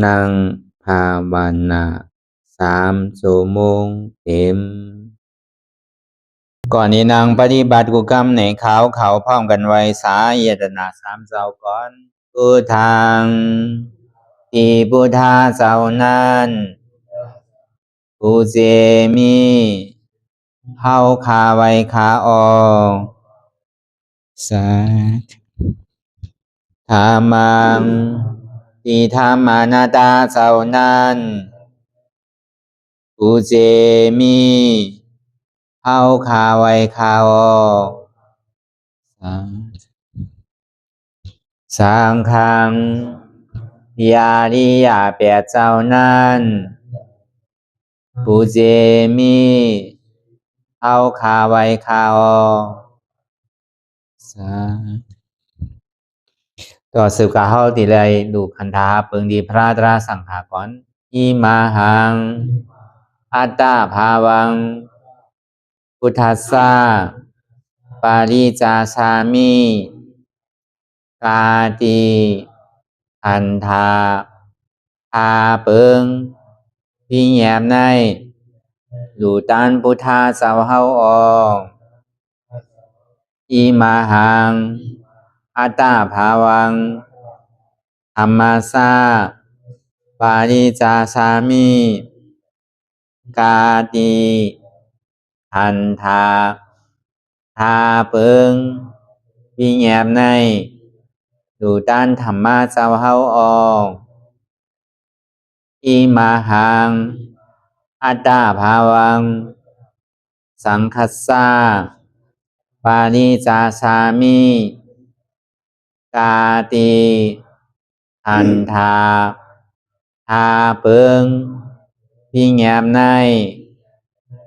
นั่งภาวนา3 ชั่วโมงเต็มก่อนนี้นางปฏิบัติกุกรรมในเขาพร้อมกันไว้สาเยตนา3 เจ้าก่อนพุทธังที่พุทธาเจ้านั้นผู้เจมีเฮาคาไว้คาออกสาธุธรรมังที่ธรรมานาตาเจ้านั้นผู้เจมีเฮาคาไว้คาออกสังฆังยาริยาแปดเจ้านั้นผู้เจมีเฮาคาไว้คาออกต่อสืบกาเฮาติเลยดูคันธาเปิงดีพระตราสังขากรอิมาหังอัตตาภาวังพุทธัสสะปาริจาชามิกาติอันธาพาเปิงพี่แยมในดูตันพุทธาเจ้าเฮาออกอิมาหังอัตตาภาวังธรรมัสสะปาริจาชามิกาติอันธาพาเปิงพี่แยมในดูตันธรรมะเจ้าเฮาออกอิมาหังอัตตาภาวังสังคัสสะปาริจาชามิกาติอันธาพาเปิงพี่แยมใน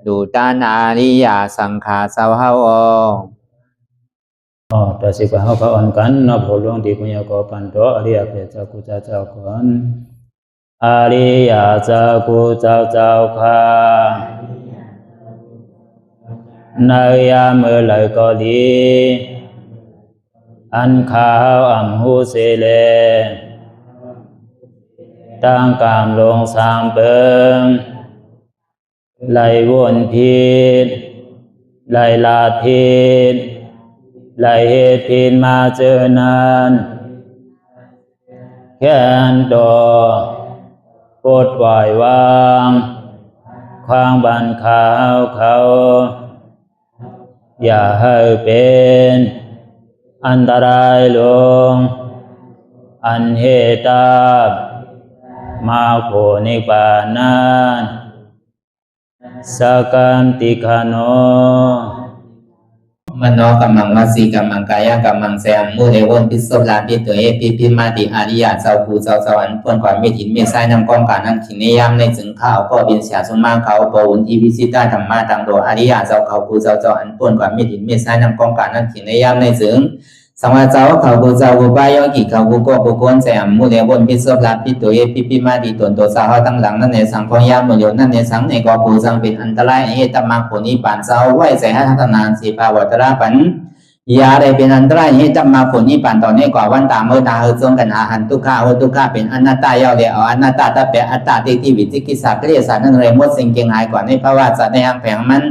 ดูตันอาริยสังขารเจ้าเฮาออกต่อสิกว่าเฮาก็อ่อนกันเนาะผู้หลวงที่ปุญญาก็ปันโตอริยเจ้ากุเจ้าก่อนอริยเจ้ากุเจ้าค่ะในยามเมื่อไหร่ก็ดีอันข้าวอ่ำหูเสเลตั้งกามลงสามเปิงไหลวนพิษไหลลาพิษไหลเหตุพิษมาเจอนานแค้นดอปดปล่อยวางความบันขาวเขาอย่าให้เป็นอันตรายลงอันเหตุตามาโผนิปานันสกันติคโนมโนกัมมังวสีกัมมังกายกัมมังแสมมุเรวนพิศลาปิตัวเอพิมาติอาริยะเจ้าภูเจ้าสวรรค์พ้นความไม่ถินไม่ใช่นำกองการนั้นขินในยามในจึงข้าวก็บินเสียสมมาเขาปวุนทีพิสิตาธรรมะตังโดอาริยะเจ้าเขาภูเจ้าสวรรค์พ้นความไม่ถินไม่ใช่นำกองการนั้นขินในยามในจึงสังวาเจ้าเขาภูเจ้าภูปายกิเขาภูก็ภูคนแสมมุเรวนพิศลาปิตัวเอพิมาติตนตัวสาวตั้งหลังนั่นในสังพยามโยนั่นในสังในก็ภูสังเป็นอันตรายเหตุมาผลนิพพานเจ้าไหวใส่ให้ทัศนานสีภาวตระปันยาได้เป็นอันตรายให้จำมาผลนิพพานตอนนี้กว่าวันตามเมื่อตาเฮจงกันอาหันทุกข้าทุกข้าเป็นอนัตตาเยาเดียวอนัตตาตาเปอัตตาที่วิจิกิสาเกลียสานั่นเลยมดสิ่งเก่งหายกว่าในภาวะสัตว์ในอังแผงมัน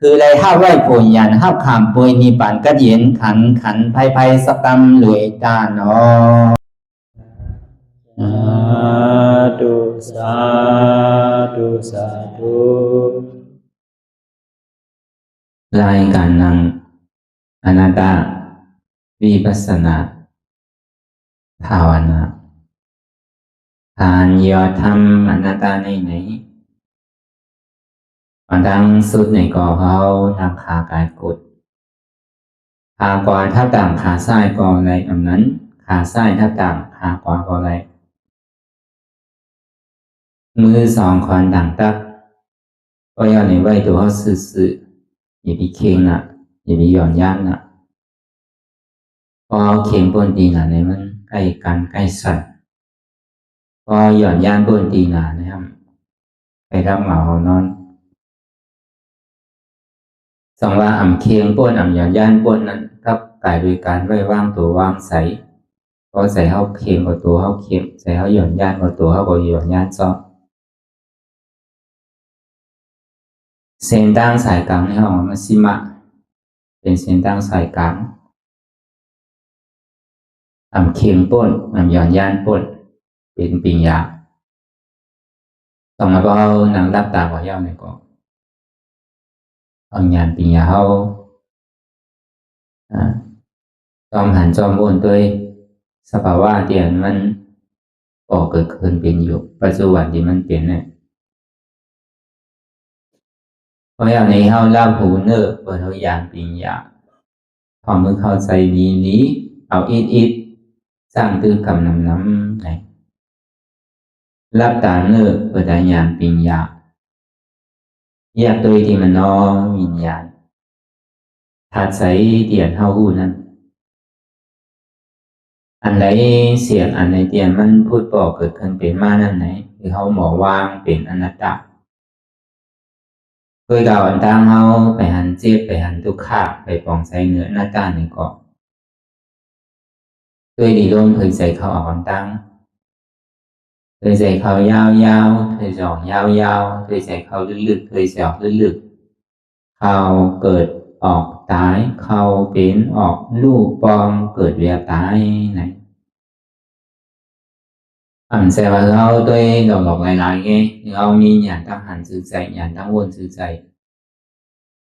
คือเลยห้าไหวผลยันห้าขามปุยนิพพานก็เย็นขันภัยสกรรมหลวยตาเนาะสาธุรายการนั่งอนัตตาวิปัสสนาภาวนาทานยอดธรรมอนัตตาในตอนดังสุดในก่อเขาทางขากายกดขากวาถ้าต่างขาซ้ายก่ออะไรอันนั้นขาซ้ายถ้าต่างขากวาก่ออะไรมือสองคอนต่างตักก็要你为多试试อย่าไปเข่งอย่าไปหย่อนย่านพอเข่งบนตีหนาเนี่ยมันใกล้กันใกล้สั่นพอหย่อนย่านบนตีหนานะครับไปรับเหมานอนสองว่าอ่ำเคียงบนอ่ำหย่อนย่านบนนั้นก็กลายโดยการไว้ว่างตัวว่างใสพ có giải hao khiêm có tố hao khiêm giải hao dọn nhan có tố hao có dọn nhan choเส้นตั้งสายกลางในห้องมัชฌิมะเป็นเส้นตั้งสายกลางเคียงป้นหย่อนย่านป้นเป็นปิญญาต้องมาเอาหนังรับตาของย่อมในก่อนเอาญาณปิญญาเขาจอมหันจอมโอนด้วยสภาวะเดียนมันเกิดขึ้นเป็นอยู่ปัจจุบันที่มันเป็นเนี่ยเพราะอย่างในเขาเล่าหูเนอเปิดเขาญาณปิญญาพอมึงเข้าใจนี้เอาอิดสร้างตื้อกำน้ำไหนรับตาเนอเปิดญาณปิญญาแยกตัวที่มันนอวิญญาณถัดใส่เดียนเฮาหูนั้นอันไหนเสียงอันไหนเดียนมันพูดบอกเกิดขึ้นเป็นมานั่นไหนคือเขาหมอวางเป็นอนัตตาเคยกล่าวอันตั้งเฮาไปหันเจ็บไปหันทุกข์ไปปองใส่เนื้อหน้าตาในเกาะเคยดีร่มเคยใส่เขาออกอันตั้งเคยใส่เขายาวๆเคยสองยาวๆเคยใส่เขาลึกๆเคยใส่ออกลึกๆเขาเกิดออกตายเขาเป็นออกลูกปองเกิดเวียตายไหนใส่ว่าเขาด้วยหลอกหลายๆไงเขามีญาณตั้งหันสื่อใจญาณตั้งวนสื่อใจ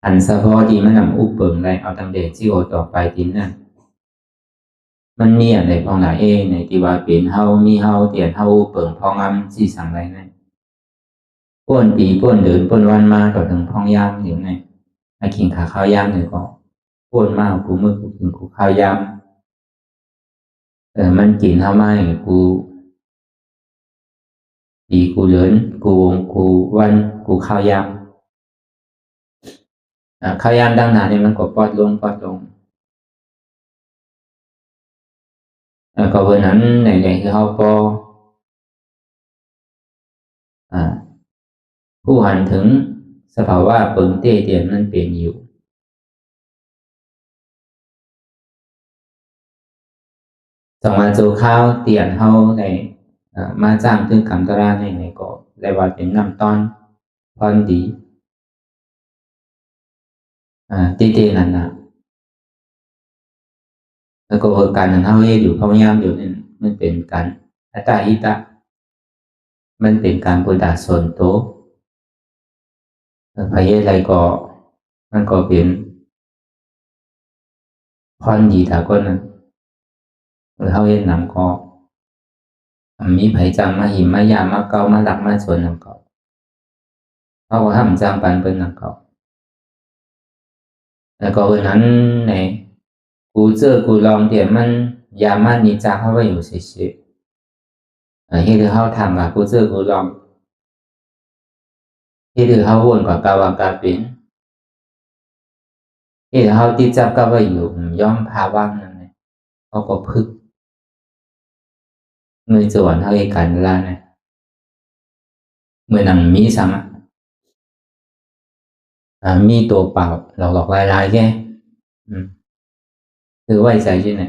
อันเฉพาะที่มันนำอุปเปิงอะไรเอาตั้งเดชที่โอต่อไปทิ้งนั่นมันมีอะไรพองหลายในที่ว่าเป็นเฮามีเฮาเตียนเฮาเปิงพองอำที่สั่งไรนั่นป้วนปีป้วนเดินป้วนวันมาก็ถึงพองยามอยู่ไงไอ้ขิงขาข้าวยามเลยก็ป้วนมากกูมือกูกินกูข้าวยามมันกินเฮาไม่กูปีกูเลินกูวงกูวันกูข้าวยามข้าวยามดังหนาเนี่ยมันก็ปอดลงก็วันนั้นไหนคือเขาก็ผู้หันถึงสภาวะเปิงเตเตียนมันเป็นอยู่สองวันโจข้าวเตียนเขาในมาจ้างถึงคำตราในก็ได้ว่าเป็นน้ำตอนพอนดีเตนั่นนะแล้วก็การนั้นเขาอยู่พยายามอยู่นี่มันเป็นการอัตตาหิตะมันเป็นการพุทธะส่วนโตพยอะไรก็มันก็เป็นพรดีถ้าก็นั้นเขาเห็นนำก็มีไผจังมาหิมมายามาเกามาหลักมาส่วนนำก็เขาก็ทำจังปันเป็นนำก็แล้วก็วันนั้นในกูเจอกูลองเดี๋ยวมันยามันนิจาเขาไว้อยู่เฉยๆที่เขาทำกูเจอกูลองที่เขาวนกับกาวากาเป็นที่เขาติดจับก็ไว้อยู่ย่อมพาว่างนั่นเลยเขาก็พึกเมื่อจวนเขาเอกการละเนี่ยเมื่อนังมีสังมีตัวเปล่าหลอกลายแค่คือไว้ใจใช่ไหม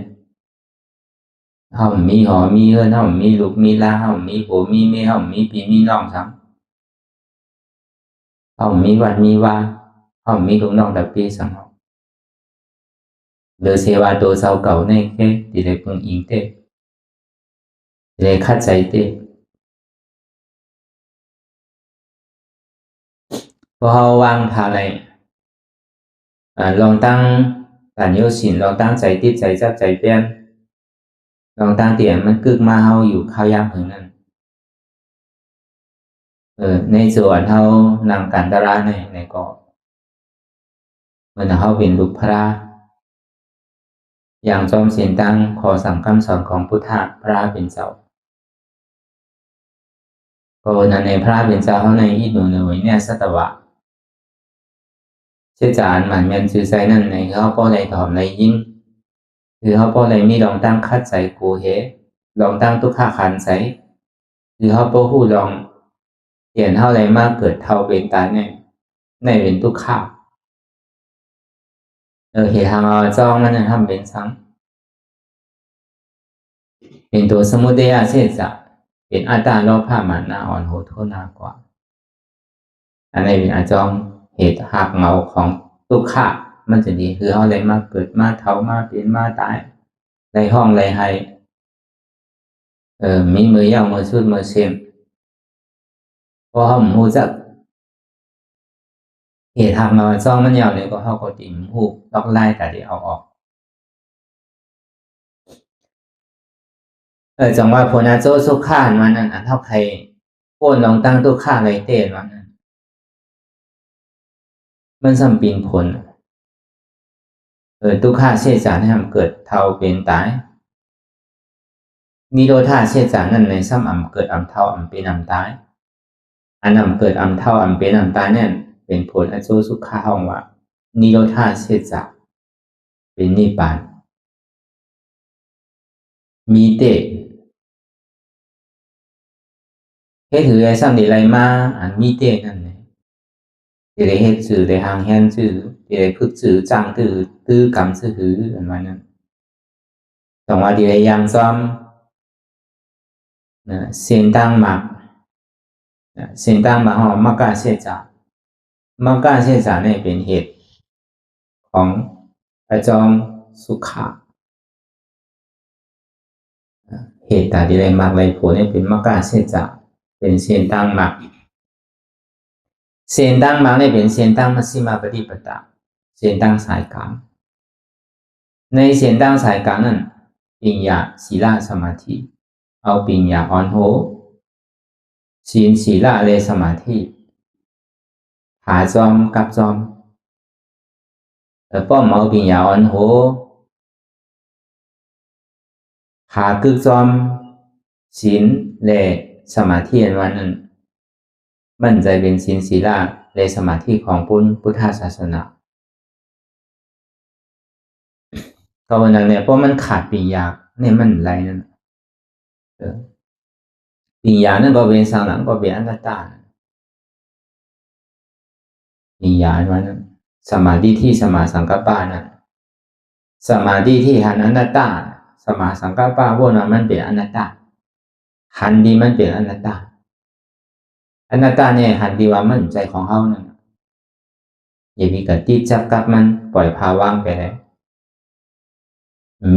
เขามีหอมีเฮือนเขามีลูกมีลาเขามีผัวมีเมียเขามีพี่มีน้องซ้ำเขามีวันมีว่าเขามีลูกน้องแต่พี่สังเขาเลยเสวาตัวเสาเก่าเนี่ยแค่ที่ได้พึ่งอิงเต้เลยคัดใจเต้พอเขาวางพาอะไรลองตั้งการโยชินลองตั้งใจติดใจจับใจเปลี่ยนลองตั้งเตียนมันกึกมาเฮาอยู่ข้าวยามถึงนั้นในส่วนเฮานำการตราในเกาะเมื่อเฮาเป็นลูกพระอย่างจอมเสียนตั้งขอสั่งคำสอนของพุทธะพระเป็นเจ้าก็นั้นในพระเป็นเจ้าเขาในอิโนเนยเนี่ยสัตวะเชื่อจานหมันยันชื่อใจนั่นในเขาป้อในถอมในยิ่งคือเขาป้อในมีลองตั้งคัดใจกูเหลองตั้งทุกข้าขันใจคือเขาป้อหูลองเห็นเท่าไรมากเกิดเท่าเป็นตาเนี่ยในเป็นทุกข้าเหตุทางจ้องมันทำเป็นซ้ เป็นตัวสมุทัยเสสะเป็นอัตตาโลภะมานะอ่อนโหดโทษหนักกว่าอันนี้เป็นอาจองเหตุหักเหงาของทุกขะมันจะดีคือเอาอะไรมาเกิดมาเท่ามาเป็นมาตายในห้องไรให้มีมือยาวมือสุดมือเสียมพอเขาหูจักเหตุหักเหงาจ้องมันยาวเลยก็เขาก็ติ่มหูล็อกไล่แต่เดี๋ยวเอาออกจังว่าผลอาโจสุขานมันนั่นเท่าใครโอนลองตั้งตัวค่าไรเต้นวันนั้นมันสัมปินผลตุค่าเสียจานให้ทำเกิดเท่าเป็นตายมีโดธาเสียจานนั่นในซ้ำอ่ำเกิดอ่ำเท่าอ่ำเป็นอ่ำตายอันอ่ำเกิดอ่ำเท่าอ่ำเป็นอ่ำตายเนี่ยเป็นผลอาโจสุขาห้องว่านิโรธาเสียจานเป็นนิพพานมีเตเฮ็ดถือไอ้ซ้ำดีไรมาอันมีเตนั่นเลยจะได้เฮ็ดสื่อได้หางแฮนสื่อจะได้พึกสื่อจังตื้อกำสื่อหืออันว่านั้นจังว่าดีไรยังซ้อมเสียงดังมากเสียงดังมากหอมมากาเสียจามากาเสียจาเนี่ยเป็นเหตุของอาจอมสุขะเหตุตาดีไรมากไรผลเนี่ยเป็นมากาเสียจาเป็นเสียงดังมากเสียงดังมากเนี่ยเป็นเสียงดังมัชฌิมาปฏิปทาเสียงดังสายกลางในเสียงดังสายกลางนั้นปัญญาศีลสมาธิเอาปัญญาอ่อนโหศีลเลยสมาธิหาจอมกับจอมป้อมเอาปัญญาอ่อนโหหากึกจอมศีลเลยสมาธิอันวันนั้นมันใจเป็นศีลเลยสมาธิของพุทธศาสนาก็วันนั้นเนี่ยเพราะมันขาดปัญญาเนี่ยมันไรนั่นปัญญานั่นก็เป็นสังหลังก็เป็นอนัตตาปัญญาวันนั้นสมาธิที่สมาสังกัปปะนั้นสมาธิที่หันอนัตตาสมาสังกัปปะพวกนั้นมันเป็นอนัตตาหันดีมันเป็นอนัตตาอนัตตาเนี่ยหันดีว่ามันใจของเขานั่นอย่ามีกับที่จับกับมันปล่อยภาวะไปแล้ว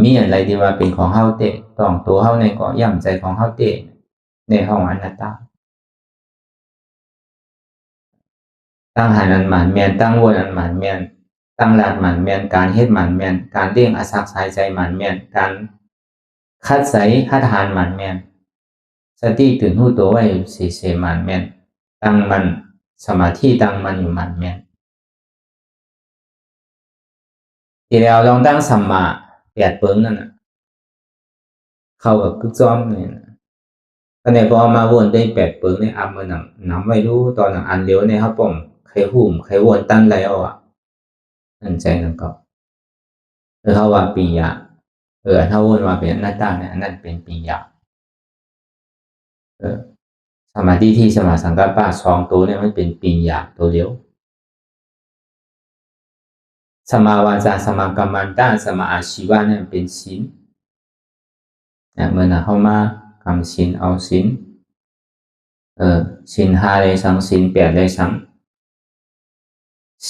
มีอะไรดีว่าเป็นของเขาเตะต้องตัวเขาในเกาะย่ำใจของเขาเตะในห้องอนัตตาตั้งหันอันหมันแมนตั้งวนอันหมันแมนตั้งหลัดหมันแมนการเฮ็ดหมันแมนการเลี้ยงอาศักสายใจหมันแมนการคัดใส่คัดหานหมันแมนสติตื่นหูตัวไว้เสหมันแมนตั้งมันสมาธิตั้งมันอยู่หมันแมนทีแล้วลองตั้งสัมมาแปดเปิ้งนั่นนะเข้ากับกึกจอมเนี่ยก็เนี่ยก็มาวนได้แปดเปิ้งในอัพมันนำไว้รู้ตอนอันเดียวเนี่ยครับผมใครหุ่มใครวนตั้งไรเอาอ่ะนั่นใจนั่นก็เขาว่าปียะถ้าวนว่าเป็นอนัตตาเนี่ยนั่นเป็นปียะสมาธิที่สมาสังกัปปะสองตัวเนี่ยมันเป็นปียะตัวเดียวสมาวาจาสมากรรมันตาสมาอาชีวะเนี่ยเป็นศีลเมื่อเข้ามากำศีลเอาศีลศีล5เลยสังศีล8เลยสัง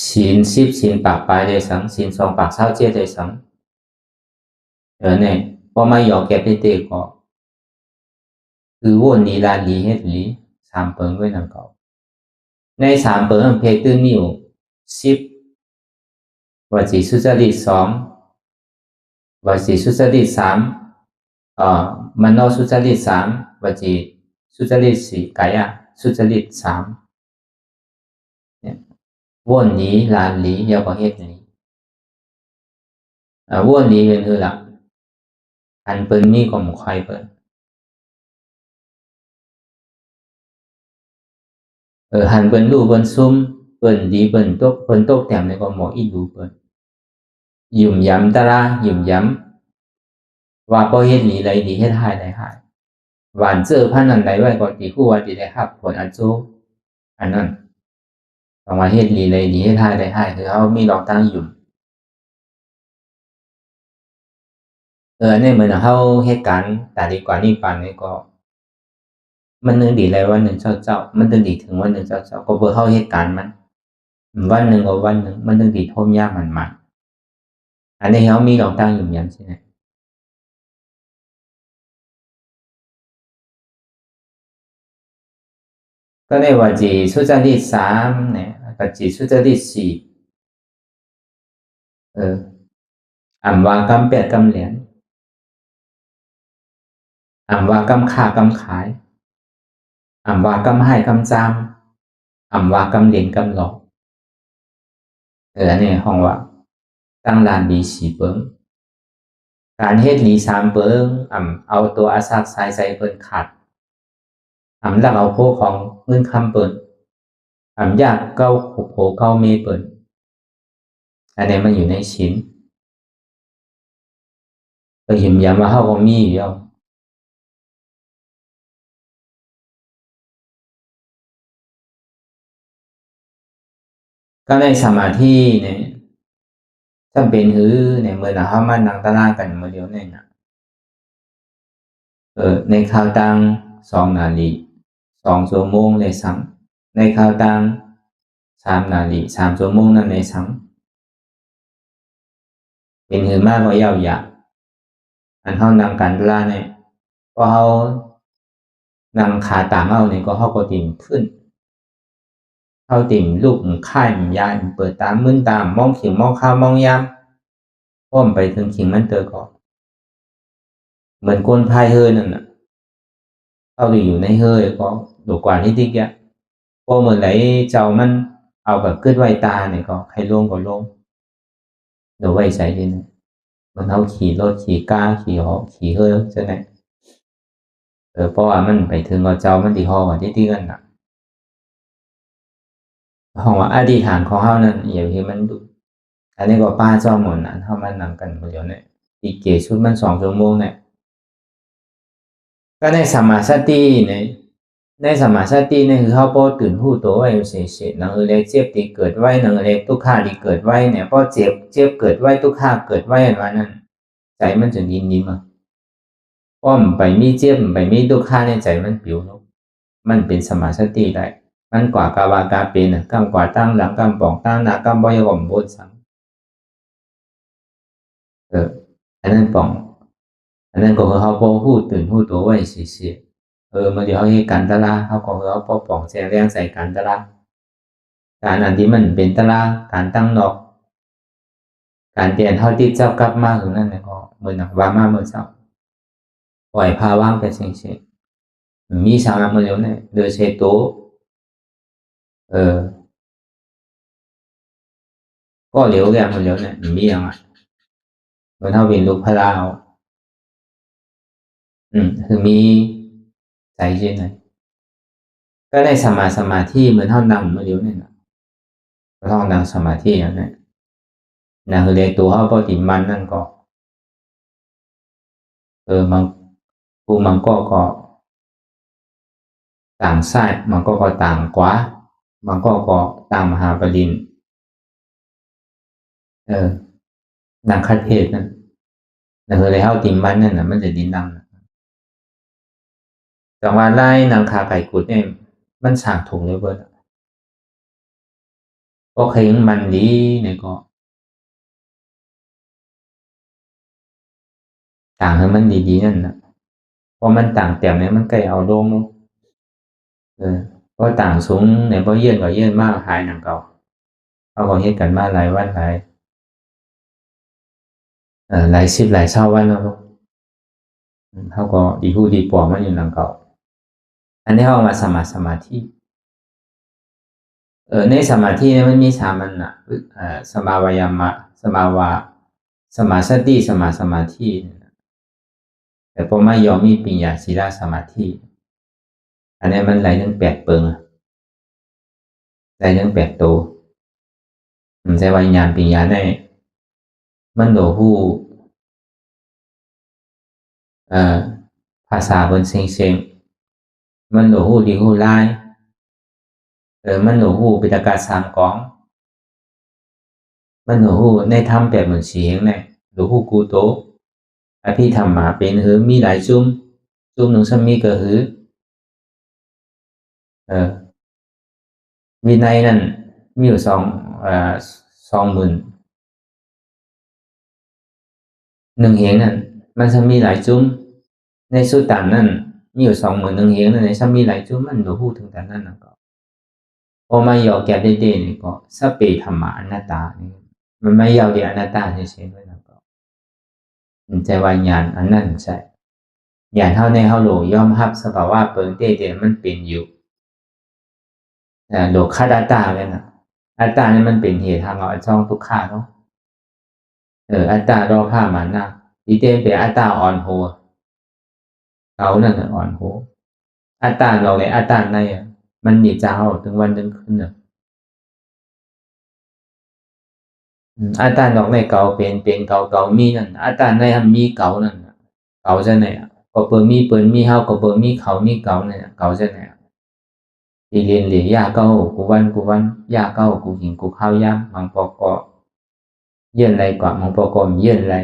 ศีล10ศีลปากปลายเลยสังศีล2ปาก27เลยสังเนี่ยพอมาหยอกแก็บเตะก็คือวนลีลาลีเฮ็ดลี3เปิงไว้นั่นก็ใน3เปิงเพชรตื้อนิ้ว10วจีสุจริต2วจีสุจริต3มโนสุจริต3วจีสุจริต4กายสุจริต3เนี่ยวนลีลาลีเยาก็เฮ็ดลีวนลีเป็นคือละอันเปิ้นมีก็หมู่ใครเปิ้นหันเปิ้นรู้เปิ้นซุ่มเปิ้นดีเปิ้นตกแต้มในก็หมออีดูเปิ้นยุ่มย้ำตะละยุ่มย้ำว่าบ่เฮ็ดหลีไรดีเฮ็ดหายได้หายหวานเจอพันนั้นใดไว้ก็ที่ฮู้ว่าสิได้รับผลอันโจอันนั้นต้องว่าเฮ็ดหลีไรดีเฮ็ดหายได้หายคือเฮามีรองตั้งยุ่ม ในเหมือนเฮาเหตุการณ์แต่ดีกว่านี่ปานนี้ก็มันนึงดีเลยวันหนึ่งเจ้ามันนึงดีถึงวันหนึ่งเจ้าก็เบอร์เฮาเหตุการณ์มันวันหนึ่งก็วันหนึ่งมันนึงดีท่วมยากมันอันนี้เฮามีลองตั้งอยู่ยังใช่ไหมก็ในว่าจีสุจริต3เนี่ยกับจีสุจริต4อ่ำว่ากำ8กำเหรียญอ่ำว่ากำค่ากำขายอ่ำว่ากำให้กำจามอ่ำว่ากำเหรียญกำหลอกอันนี้ห้องว่าตั้งลานดี4เบิ้งการเฮ็ดหลี3เบิ้งเอาตัวอาศักใส่ใส่เปิ้นขาดลักเอาโพของเงินคำเปิ้นยากเก้าโผเก้าเมเปิ้นอันนี้มันอยู่ในชิ้นก็ยิ้มย้ำว่าเฮาก็มีอยู่แล้วก็ในสมาธิเนี่ยจำเป็นหือเนี่ยเมื่อเฮามานั่งตารางกันมื้อเดียวเนี่ยนะในข่าวต่าง2นาที2ชั่วโมงเลยซ้ำในข่าวต่าง3นาที3ชั่วโมงนั่นเลยซ้ำเป็นหือมากกว่ายาวหยาอันเฮานั่งกันตารางเนี่ยก็เฮานั่งขาตามเฮาเนี่ยก็เฮาก็ติ่มขึ้นเฮาติ่มลูกค่ายยานเปิดตามมึนตามมองขิงมองข้าวมองยามพร้อมไปถึงขิงมันเตอก็เหมือนก้นพายเฮอนั่นน่ะเข้าไปอยู่ในเฮอก็ดูกว่าที่ติ๊กอ่ะพอเมื่อไหร่เจ้ามันเอาแบบขึ้นไว้ตาเนี่ยก็ใครลงก็ลงเดี๋ยวไว้ใส่ดินมันเอาขี่รถขี่ก้าขี่หอขี่เฮอใช่ไหมเพราะว่ามันไปถึงก็เจ้ามันที่หอที่ติ๊กกันน่ะห้องว่าอธิษฐานของเฮานั่นอย่างที่มันดูอันนี้ก็ป้าเจ้าหมดน่ะเฮามันนั่งกันเดี๋ยวเนี่ยอีกเกชุดมัน2ชั่วโมงเนี่ยก็ในสัมมาสติเนี่ยในสัมมาสติเนี่ยคือเขาพอตื่นรู้ตัวไว้เฉยๆนั่นคือเรียกเจ็บที่เกิดไว้นั่นเรียกทุกข์ที่เกิดไว้เนี่ยพอเจ็บเกิดไว้ทุกข์เกิดไว้อันว่านั้นใจมันจะนิ่มๆอ่ะป้อมไปมีเจ็บไปมีทุกข์ในใจมันปิวลงมันเป็นสมาสติได้มันกว่ากาวากาเป็นกำกว่าตั้งหลังกำปองตั้งหน้ากำบ่อยกว่าบนสังอันนั้นปองอันนั้นก็คือเขาพอพูดตื่นรู้ตัวไว้เฉยๆมาเดี๋ยวเขาให้กันตะลาเขาก็เขาพอปองแสแรงใส่กันตะลาการอันที่มันเป็นตะลาการตั้งนอกการเปลี่ยนเท่าที่เจ้ากลับมาถึงนั่นเนี่ยก็เหมือนว่ามาเมื่อเช้าปล่อยพาว่างไปเฉยๆมีสามมาเดี๋ยวเนี่ยเดือเชโตก็เหลียวแกมาเดี๋ยวเนี่ยมีอย่างอ่ะเหมือนเท่าเป็นลูกพระลาวคือมีใจเช่นไหนก็ได้สมาธิเหมือนเท่านั่งมาเดี๋ยวเนี่ยนะก็ต้องนั่งสมาธิอย่างนั้นนะคือเรียกตัวเขาปฏิมันนั่นก็มันผู้มันก็ต่างซ้ายมันก็ต่างขวามันก็ต่างมหาปริญนางคัดเทศนั่นนะคือเลยเฮาติมมันนั่นน่ะมันจะดินดังจังหวะไล่นางคาไก่กุดเนี่ยมันสร้างถุงเลยเบิดก็เคยมันดีเนี่ยก็ต่างให้มันดีๆนั่นน่ะพอมันต่างเต็มเนี่ยมันใกล้เอาลงเพราะต่างสูงเนี่ยพอเยื่นก็เยื่นมากหายหนังเก่าเขาก็เฮ็ดกันมาหลายวันหลายสิบหลายเช้าวันแล้วเขาก็ดีผู้ดีปอมันอยู่หนังเก่าอันนี้เขามาสมาธิในสมาธิเนี่ยมันมีสามันอ่ะสมาวายามะสมาวาสมาสติสมาธิแต่พอไม่ยอมมีปัญญาศีลสมาธิอันนี้มันไหลถึง8เปิงไหลถึง8โตมันใช้วิญญาณปัญญาได้มันโดหูภาษาบนเซ็งมันโดหูดีหูไล่มันโดหูปิตกา3กองมันโดหูในธรรม8เหมือนเสียงเนี่ยโดหูกูโต อภิธรรมะเป็นหือมีหลายจุ่มหนึ่งซ้ำมีก็หือวินัยนั่นมีอยู่20,000หนึ่งเหงนั่นมันซ้ำมีหลายจุ่มในสุตตันนั่นมีอยู่20,000หนึ่งเหงนั่นในซ้ำมีหลายจุ่มมันหนูพูดถึงแต่นั่นนะก็พอมาหยอกแกะเด่ๆนี่ก็สัพเพธรรมะอนัตตานี่มันไม่ยาวเดียอนัตตาเฉยๆด้วยนะก็ใจว่าญาณอันนั้นใช่ญาณเท่าในเฮาโหลยอมรับสภาวะเปิงเด่ๆมันเป็นอยู่โลกขัดอัตตาเลยนะอัตตานี่มันเป็นเหตุทางเอาอันช่องทุกขาเนาะอัตตารอผ้ามันนะอีเต้เป็นอัตตาอ่อนโหเขานั่นน่ะอ่อนโหอัตตาเราเลยอัตตาในมันหนีเจ้าถึงวันถึงคืนน่ะอัตตาดอกในเก่าเป็นเก่ามีนั่นอัตตาในมีเก่านั่นเก่าจะไหนก็เปิดมีเฮาก็เปิดมีเขามีเก่าเนี่ยเก่าจะไหนที่เรียนเหลียยาเก้ากูวันยาเก้ากูหิงกูข้าวยามังปอกอเยื่นไรกว่ามังปอกอมเยื่นไร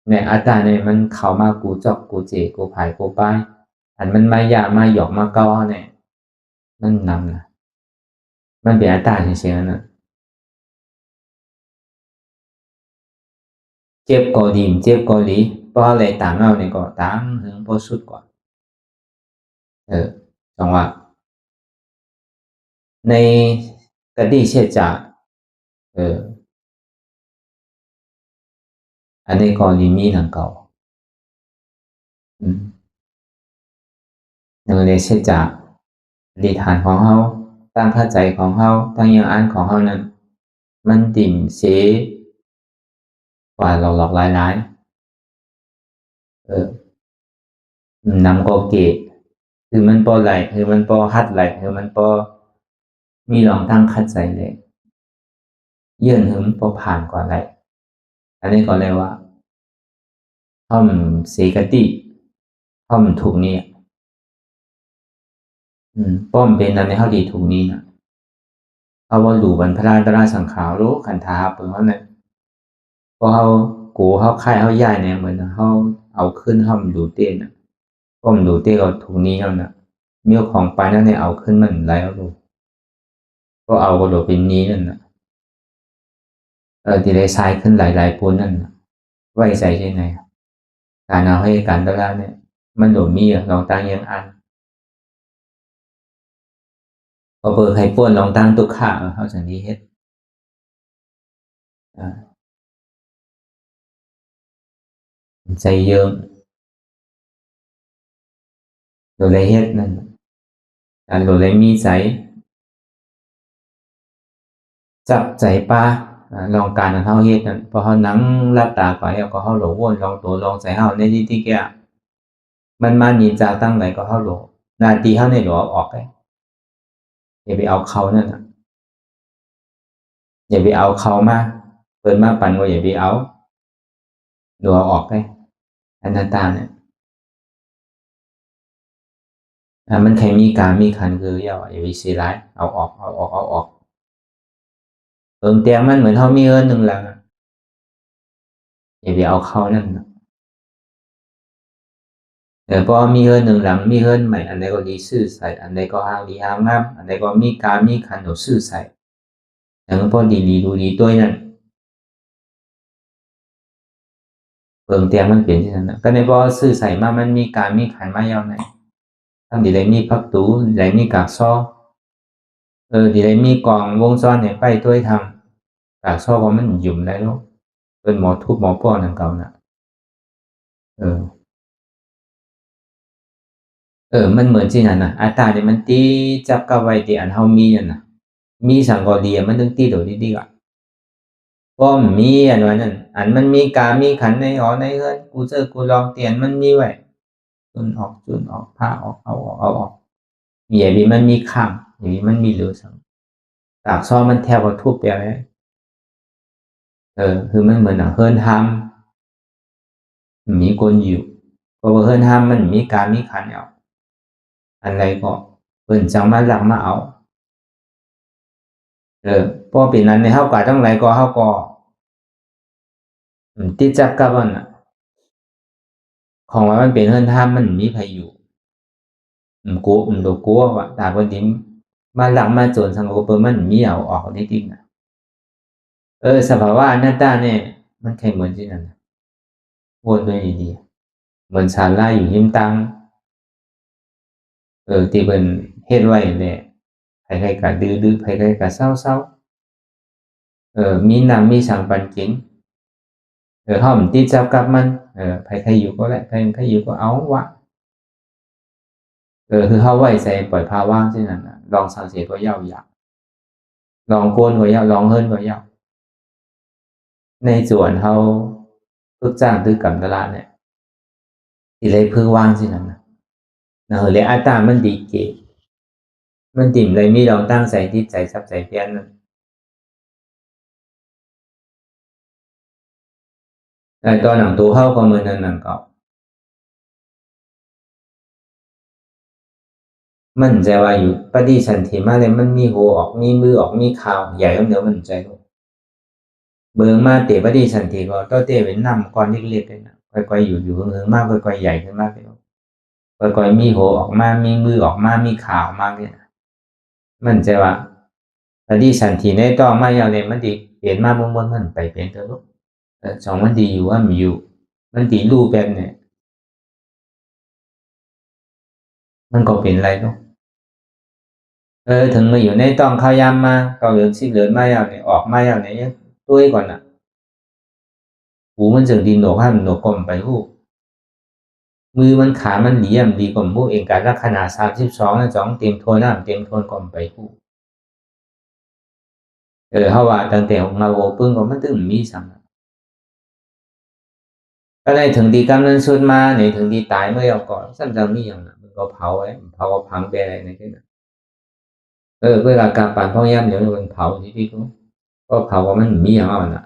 ในอัตตาในมันเข้ามากูจอกกูเจกูผายกูป้ายอันมันมายามาหยอกมาเก้าเนี่ยมันนำนะมันเป็นอัตตาเฉยๆนะเจ็บก็ดีเจ็บก็ดีเพราะอะไรต่างเอาเนี่ยก็ต่างถึงพอสุดกว่าจังหวะในกระดิ่เชจ่าอันนี้ก็ดีมีหนังเก่าอย่างในเชจ่าอธิษฐานของเฮาตั้งเข้าใจของเฮาตั้งยังอ่านของเฮานั้นมันติ่มเสกว่าหลอกหลายนำก็เกตคือมันปอไหลคือมันปอฮัดไหลคือมันปอมีลองตั้งคัดใจเลยเยื่อนหึมพอผ่านกว่าไรอันนี้ก็เลยว่าท่อมเสกติท่อมถูกนี้ป้อมเป็นอันในเขาดีถูกนี้นะเขาว่าหลู่บรรพราตราสังขารรู้ขันธาเปิดเขาเนี่ยพอเขากูเขาค่ายเขาย่ายเนี่ยเหมือนเขาเอาขึ้นท่อมดูเต้นนะป้อมดูเต้ก็ถูกนี้แล้วนะเมื่อของไปนั่นเนี่ยเอาขึ้นมันไรเอาดูก็เอาก็โดดเป็นนี้นั่นนะที่ได้ทรายขึ้นหลายปูนนั่นไว้ใจใช่ไหมการเอาให้การตลาดเนี่ยมันโดดมีลองตั้งยังอันพอเปิดไข่ป้วนลองตั้งตุกข่าเขาสันนี้เฮ็ดใจเยิมโดดเลยเฮ็ดนั่นโดดเลยมีใจจับใจป้าลองการเขาเฮ็ดนั่นพอเขานั่งรับตาไปแล้วก็เขาหลงวนลองตัวลองใจเขาในที่แก่มันมาหนีจากตั้งไหนก็เขาหลงนาทีเขาในหลวออกไปอย่าไปเอาเขานั่นนะอย่าไปเอาเขามาเปิดมาปั่นก็อย่าไปเอาหลวออกไปอันต่างๆเนี่ยมันใครมีการมีคันคืออย่าไปเสียร้ายเอาออกเตียงมันเหมือนเขามีเงินหนึ่งหลังอย่าไปเอาเขานั่นนะพอมีเงินหนึ่งหลังมีเงินใหม่อันใดก็ดีซื่อใส่อันใดก็ห้างดีห้างงามอันใดก็มีการมีคันหนูซื่อใส่อย่างพอดีดูดีตัวนั่นเตียงมันเปลี่ยนที่นั่นนะก็ในพอซื่อใส่มามันมีการมีขันมายาวไหนทั้งดีเลยมีพักตูดีเลยมีกากซ้อดีเลยมีกล่องวงจรเนี่ยไปตัวทำกากซ้อก็มันหยุ่มได้แล้วเป็นหมอทุบหมอป้อนนั่นเก่าน่ะมันเหมือนที่นั่นนะอัตตาเนี่ยมันตีจับกับไว้ที่อันเฮามีนั่นนะมีสังกอดีมันต้องตีตัวดีๆก่อนก็มีอันว่านั่นอันมันมีกามีขันในหอในเฮือนกูเจอกูลองเตียนมันมีไว้จุนออกผ้าออกเอาออกอย่างนี้มันมีข้างอย่างนี้มันมีเหลือสังตากซ้อมันแทบว่าทุบไปเลยคือมันเหมือนเฮิร์นทำมีคนอยู่เพราะว่าเฮิร์นทำมันมีการมีขันเอาอันไรก็เปิ่นจังมาหลังมาเอาพอปีนั้นในเฮากาต้องไรก็เฮาก็ติดจักกับมันน่ะ ของว่ามันเป็นเฮือนท่ามันมีไผอยู่กลัวว่าตาคนที่มาหลักมาโจรสังคมมันมีเอาออกจริงๆนะสภาวะอนัตตาเนี่ยมันแค่เหมือนที่นั่นวนด้วยดีๆเหมือนศาลาอยู่หิมตังที่เป็นเฮ็ดไว้เนี่ยใครๆก็ดื้อๆใครๆก็เศร้าๆมีน้ำมีสังปันกินเฮามันติดจับกับมันใครๆอยู่ก็ได้ใครๆอยู่ก็เอาวะคือเฮาไว้ใจปล่อยภาวะที่นั่นน่ะลองสังเกตก็ยาวๆลองโกนก็ยาวลองเฮิรนก็ยาวในส่วนเฮาฝึกจ้างตึกกรรมตลาดเนี่ยสิเลยพึงวางที่นั่นน่ะเลยอัตตามันดีเกมันติ่มเลยมีลองตั้งใจที่ใจซับใจเพี้ยนนั่นแต่ตอนหนังตัวเฮาก็เหมือนนั้นหนังเก่ามันใจว่าอยู่ปฏิสันธิมาเลยมันมีหัวออกมีมือออกมีขาวใหญ่ก็เนื้อมันใจลูกเบิ่งมาเตะปฏิสันธิก็ต้องเตะเป็นน้ำก้อนเล็กๆเลยนะค่อยๆอยู่หึงๆมากค่อยๆใหญ่ขึ้นมากเลยค่อยๆมีหัวออกมามีมือออกมามีขาวมากเลยนะมันใจว่าปฏิสันธิในต้องมาอย่างเลยมันดีเปลี่ยนมาบนมันไปเป็นตัวลูกสองมันดีอยู่ว่ามีอยู่มันดีรูปแบบเนี่ยมันก็เป็นไรลูกถึงมาอยู่ในต้องข้าวยำมาเกาเหลืองสีเหลืองมาอย่างเนี่ยออกมาอย่างเนี่ยด้วยก่อนน่ะหูมันจึงดีหนวกให้มันหนวกกลมไปหูมือมันขามันดีดีกลมหูเองการลักษณะ32นะจ้องเต็มโทนน้ำเต็มโทนกลมไปหูเฮาว่าตั้งแต่มาโวปึ้งก็มันตึงมีสังก็ได้ถึงดีกำนันสุดมาในถึงดีตายเมื่อเอาก่อนซ้ำจังมีอย่างน่ะมันก็เผาไว้เผาพังไปอะไรในนั้นน่ะเวลากาปานพ่อย่ำเดี๋ยวมันเผาที่ก็เผาว่ามันมีอย่างอ่ะน่ะ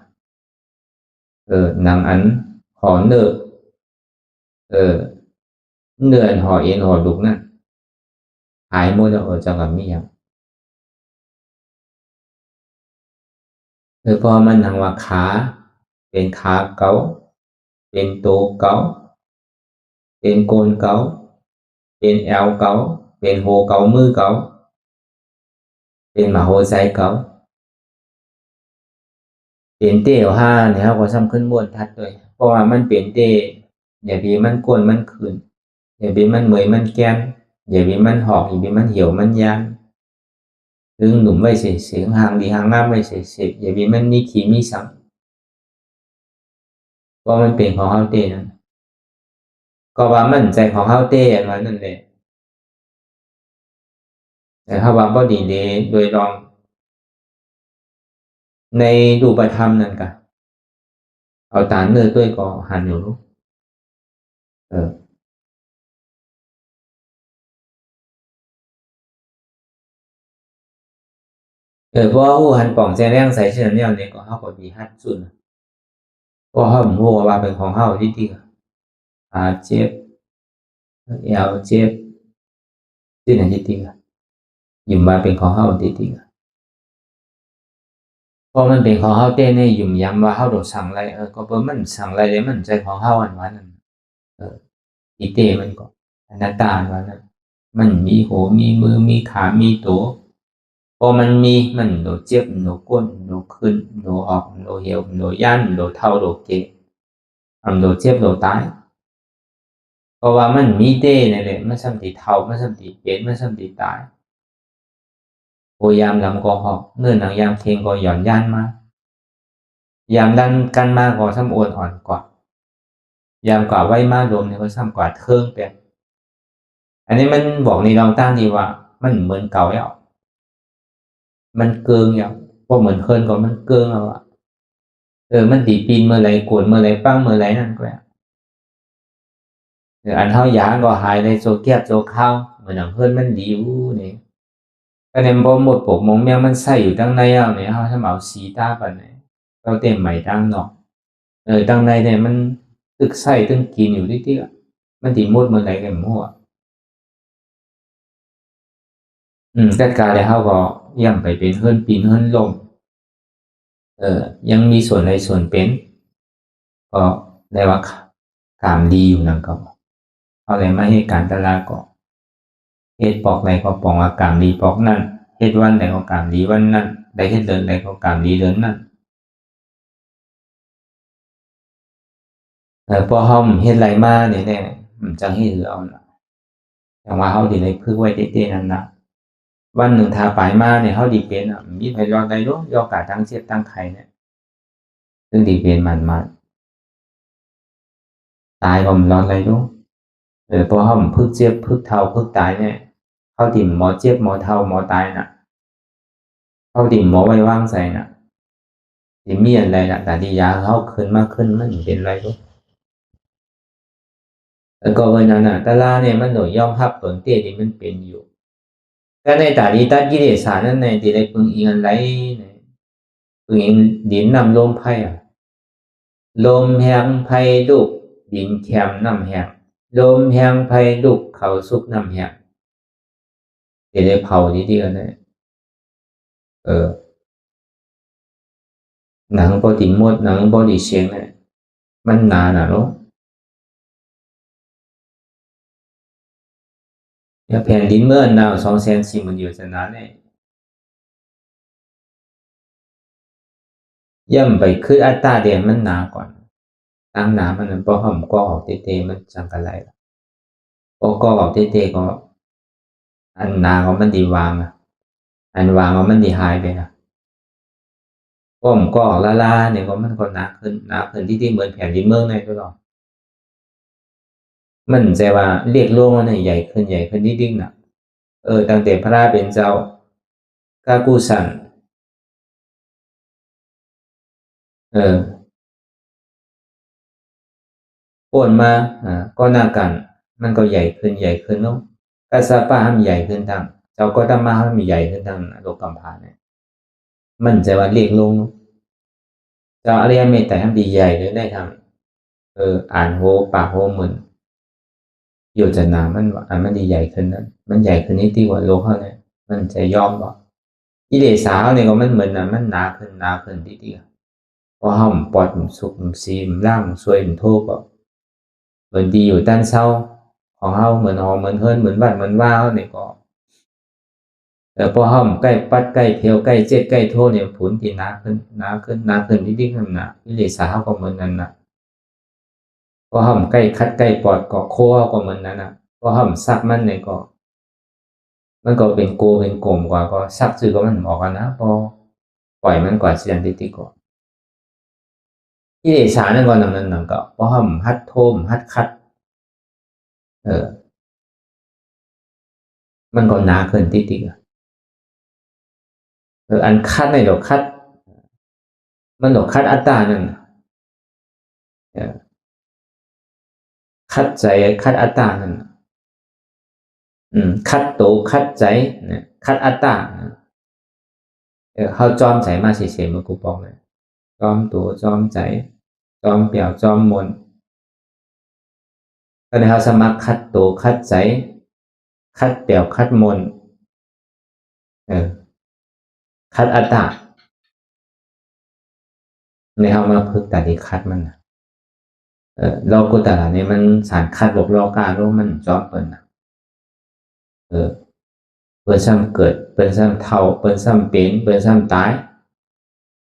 หนังอันหอเนื้อเนื้อหอเอ็นหอดุกนั่นหายหมดแล้วจังกับมีอย่างพอมันทางว่าขาเป็นขาเกาเป็นโตเกาเป็นโกนเกาเป็นแอวเกาเป็นโหเกามือเกาเป็นหมาโหใจเกาเป็นเตี้ยวห้าเนี่ยเขาก็ซ้ำขึ้นบนทัดด้วยเพราะว่ามันเป็นเต้อย่าบีมันโกนมันขืนอย่าบีมันเหมยมันแก้มอย่าบีมันหอกอย่าบีมันเหี่ยวมันยานถึงหนุ่มไว้เสียงห่างดีห่างน้ำไว้เสียอย่าบีมันมีขี้มีสังเพราะมันเป็นของเขาเต้นั่นก็ว่ามันใจของเขาเต้อันนั้นนั่นแหละแต่ถ้าว่าบ่ดีเดโดยลองในรูปธรรมนั่นกะเอาตาเนื้อด้วยก็หันอยู่รู้เพราะหันป่องแจ้งแรงใส่เช่นนี้เนี่ยก็เขาก็ดีฮัดสุดเพราะเขาผมรู้ว่าเป็นของเขาที่ดีเจ็บเอวเจ็บที่ไหนที่ดียุ่มมาเป็นของเขาที่ดีพอมันเป็นของเขาเต้เนี่ยยุ่มย้ำว่าเขาโดนสั่งอะไรก็เพราะมันสั่งอะไรเลยมันใจของเขาอันวันนั้นอีเต้มันก็อนัตตาอันวันนั้นมันมีหัวมีมือมีขามีตัวพอมันมีมันโดนเจ็บโดนก้นโดนขึ้นโดนออกโดนเหี่ยวโดนย่านโดนเท่าโดนเจ็บโดนเจ็บโดนตายเพราะว่ามันมีเต้เนี่ยแหละมันซ้ำติเท่ามันซ้ำติเป็นมันซ้ำติตายพยายามลำก็หอกเนื่อหนังยามเคงก็หย่อนย่านมายามดันกันมากก็ซ้ำอ้วนอ่อนกว่ายามกว่าไว้มากรวมเนี่ยก็ซ้ำกว่าเทิงเป็นอันนี้มันบอกในเราตั้งดีว่ามันเหมือนเก่าแล้วมันเกิงอย่างพอเหมือนเคินก็มันเกิงเอามันตีปีนเมื่อไรกวนเมื่อไรปั้งเมื่อไรนั่นก็อันเท่ายาก็หายในโซเกียบโซข้าวเหมือนอย่างเพื่อนมันดีอยู่นี่ก็เนี่ยพอหมดปกมองแมงมันใส่อยู่ตั้งในเอาเนี่ยเขาทำเอาสีตาปันเนี่ยเราเต็มใหม่ตั้งเนาะตั้งในเนี่ยมันตึกใส่ตึกกินอยู่ที่มันตีมุดเมื่อไรกันมั่วแต่การได้เขาก็ย่ำไปเป็นเฮือนปีนเฮือนลมยังมีส่วนในส่วนเป็นก็ได้ว่าขามดีอยู่นั่นก็ เอาอะไรมาให้การตลาดก็เฮ็ดปอกไหนก็ปอกอากาศดีปอกนั่นเฮ็ดวันไหนก็กามดีวันนั้นได้เฮ็ดเดินไหนก็กามดีเดินนั้นพอเฮาเฮ็ดไรมาเนี่ยจังเฮ็ดเอาล่ะแต่ว่าเฮาสิได้พึกไว้เต้ๆนั่นน่ะวันหนึ่งถ้าไปมาเนี่ยเฮาสิเป็นมีไผรอดได้ดอกยอกาตั้งเจ็บตั้งไข้เนี่ยซึ่งสิเป็นมันตายก็บ่รอดได้ดอกพอเฮาพึกเจ็บพึกเฒ่าพึกตายเนี่ยเฮาสิหมอเจ็บหมอเฒ่าหมอตายน่ะเฮาสิหมอไว้วางใส่น่ะสิมีอันใดล่ะแต่ที่ยาเฮาขึ้นมาขึ้นมันเป็นไรดอกแล้วก็วันนั้นน่ะตาลาเนี่ยมันต้องยอมรับตนเตี้ยที่มันเป็นอยู่แต่ในตาดีตัดกิเลสานั้นในที่ได้พึงอิงอันไรพึงอิงดินน้ำลมไผ่ลมแห้งไผ่ลุกดินแข็มน้ำแห้งลมแห้งไผ่ลุกเขาสุกน้ำแห้งที่ได้เผาดีๆกันเนี่ยหนังบอดีหมดหนังบอดีเสียงเนี่ยมันหนาหนาเนาะแผ่นดินเมื่อหนาว240,000อยู่จะนานเนี่ยย่ำไปคืออัตตาเดียมันหนาก่อนตั้งหนามันพอหอมก็ออกเตะมันจังกันไรพอก็ออกเตะก็อันหนาของมันดีวางอันวางของมันดีหายไปนะผมก็ออกลาเนี่ยก็มันก็หนาขึ้นที่เหมือนแผ่นดินเมืองในตลอดมันใจว่าเรียกโลกมันใหญ่ขึ้นนิดนึงนะตั้งแต่พระเป็นเจ้ากากุสันโอนมาก็หน้ากันมันก็ใหญ่ขึ้นเนาะกัสสปะให้มันใหญ่ขึ้นทางเจ้าก็ธรรมะให้มันใหญ่ขึ้นทางโลกกัมพาเนี่ยมันใจว่าเรียกโลกเนาะเจ้าอริยเมตไตรให้มันดีใหญ่เลยได้ทำอ่านโหปากโหเหมือนโยจนามันดีใหญ่ขึ้นนั้นมันใหญ่ขึ้นนิดที่กว่าโลกเขาเนี่ยมันจะยอมบ่กิเลสาวเนี่ยก็มันเหมือนนะมันหนาขึ้นที่พอห้อมปอดสุกซีมร่างสวยโทษก็เหมือนดีอยู่ด้านเศร้าของเฮาเหมือนหอเหมือนเฮิรนเหมือนบ้านเหมือนว่าเนี่ยก็พอห้อมใกล้ปัดใกล้เที่ยวใกล้เจ็ดใกล้โทษเนี่ยผลที่หนาขึ้นที่นั่นน่ะกิเลสาวก็เหมือนนั้นน่ะพอห้อมใกล้คัดใกล้ปอดก็โค้ก็เหมือนนั้นน่ะพอห้อมซักมันเนี่ยก็มันก็เป็นโกเป็นกลมกว่าก็ซักซื่อก็มันออกกันนะพอปล่อยมันกว่าเสียนติก่อนกิเลสานั่นก็นั่นก็พอห้อมฮัดโทมฮัดคัดมันก็หนาขึ้นติอันคัดในดอกคัดมันดอกคัดอัตตานั่นคัดใจคัดอัตตานั่นคัดโตคัดใจเนี่ยคัดอัตตาเขาจอมใจมาเฉยๆมันกูบอกเลยจอมตัวจอมใจจอมเปี่ยวจอมมนตอนนี้เขาสมัครคัดตัวคัดใจคัดเปี่ยวคัดมนคัดอัตตาในเขามาพึกแต่ที่คัดมันโลกุตระเนี่ยมันสารคัดบวกโลกาโลมันจอมเปิลนะเปิลซ้ำเกิดเปิลซ้ำเท่าเปิลซ้ำเป็นเปิลซ้ำตาย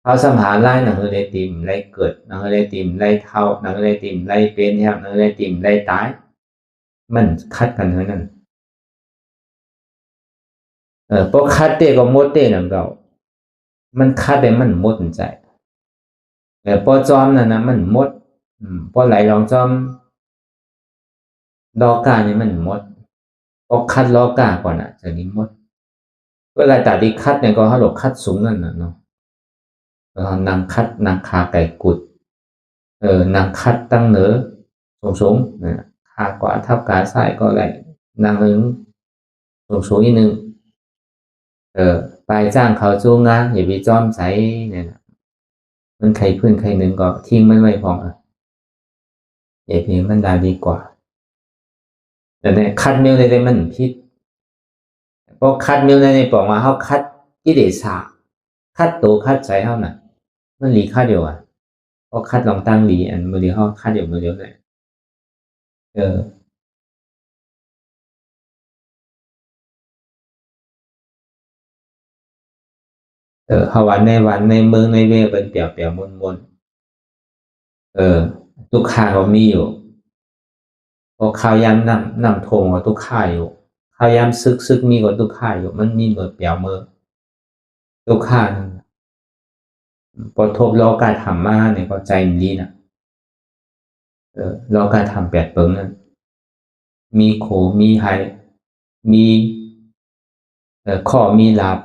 เขาสัมหาไล่หนังเรือติมไล่เกิดหนังเรือติมไล่เท่าหนังเรือติมไล่เป็นแถวหนังเรือติมไล่ตายมันคัดกันเท่านั้นพอคัดเตะก็มดเตะหนังเรามันคัดได้มันมดใจพอจอมนั่นนะมันมดพอไหลลองจอมดอกกาเนี่ยมันมดพอคัดล้อกาก่อนจะนี้มดเวลาตัดที่คัดเนี่ยก็เขาหลบคัดสูงนั่นนะเนาะนางคัดนางขาไก่กุดนางคัดตั้งเหนือสูงนะขากว่าทับขาซ้ายก็ไหลนางหนึ่งสูงอีกหนึ่งปลายจ้างเขาจูงงานอย่าไปจอมใสเนี่ยมันใครพื้นใครหนึ่งก็ทิ้งมันไว้พออย่าเพียงมันได้ดีกว่าแต่เนี่ยคัดมิวในมันพิษพอคัดมิวในปอกมาเขาคัดกิเลสคัดตัวคัดใจเขาน่ะมันหลีคัดเดียวพอคัดลองตั้งหลีอันมือเดียวเขาคัดเดียวมือเดียวเลย เขาวันในเมืองในเวเป็นเปี่ยวมนทุกข้าก็มีอยู่พอข้าวยำนำทงก็ทุกข้าอยู่ข้าวยำซึกมีก็ทุกข้าอยู่มันมีเมื่อเปี่ยวเมื่อทุกข้านั่นพอทบเราการทำมาเนี่ยก็ใจมันดีนะเราการทำแปดเปิงนั่นมีโขมีไฮมีข้อมีลับ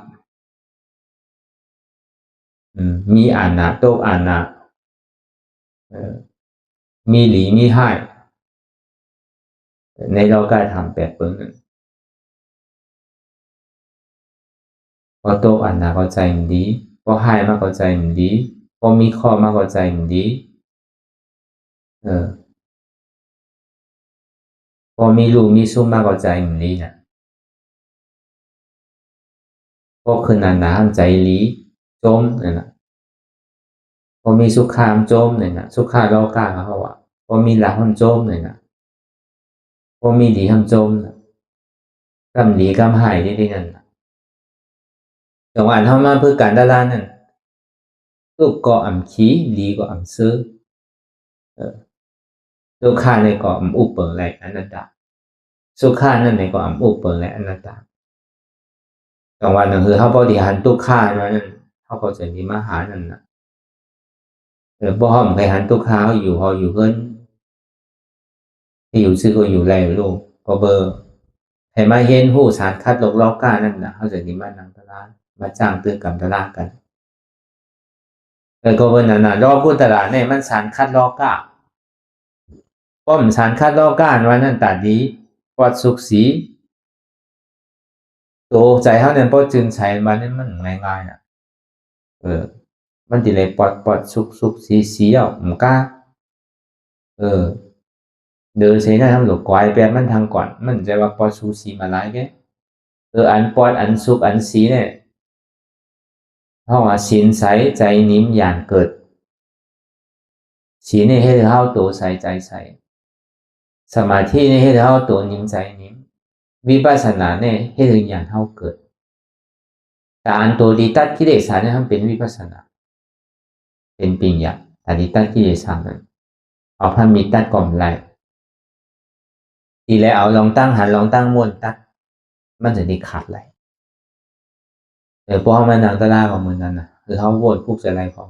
มีอ่านนะโต๊ะอ่านนะมีหลีมีไฮในเราการทำแปดเปิงนั่นพอโต๊ะอ่านนะก็ใจมันดีพอไฮมากก็ใจมันดีพอมีข้อมากก็ใจมันดีพอมีลูกมีซุ้มมากก็ใจมันดีนะพอคืนนั้นนะห้ามใจลีจมเนี่ยนะพอมีสุขามจมเนี่ยนะสุขาโลกาเขาว่าพอมีหลักห้ามจมเนี่ยนะพอมีดีห้ามจมนะกำดีกำหายได้นั่นจังหวะเท่ามาเพื่อการดารานั่นลูกก็อ่ำขี้ลีก็อ่ำซื้อสุขาในก็อ่ำอุปเปิงไรอนัตตาสุขานั่นในก็อ่ำอุปเปิงไรอนัตตาจังหวะนั่นคือเขาบริหารทุกขานั่นเขาก็จะมีมหานั่นนะบ่ห้อมใครหันทุกขาอยู่พออยู่เพิ่นที่อยู่ซื้อก็อยู่ไรลูกพอเบอร์ให้มาเห็นหูสารคัดลกล้อกานั่นนะเขาจะมีมานั่งตลาดมาจ้างตื้อกับตลาดกันก็เพิ่นนั่นน่ะรอกูตลาดเนี่ยมันสารคัดลอกาป้อมสารคัดลอกาว่านั่นตาดีปอดสุกสีโตใจเขาเนี่ยพอจึงใช้มาเนี่ยมันง่ายๆน่ะมันติเลยปอดสุกสีอ่ะมันกล้าเดินใช้ได้ทำหลกกวายแปลมันทางก่อนมันจะว่าปอดสุกสีมาหลายแกอันปอดอันสุกอันสีเนี่ยเพราะว่าศีลใสใจนิ่มอย่างเกิดศีลนี่ให้เท่าตัวใสใจใสสมาธินี่ให้เท่าตัวนิ่มใจนิ่มวิปัสสนาเนี่ยให้ถึงอย่างเท่าเกิดแต่อันตัวดีตัดกิเลสเนี่ยทำเป็นวิปัสสนาเป็นปิญญาแต่ดีตัดกิเลสนั้นเอาพันมีตัดก่อมไรทีแล้วเอาลองตั้งหันลองตั้งม้วนตัดมันจะได้ขาดไหลพอมันหนังตะลาของมันนั่นนะคือเขาโวนพวกจะไรของ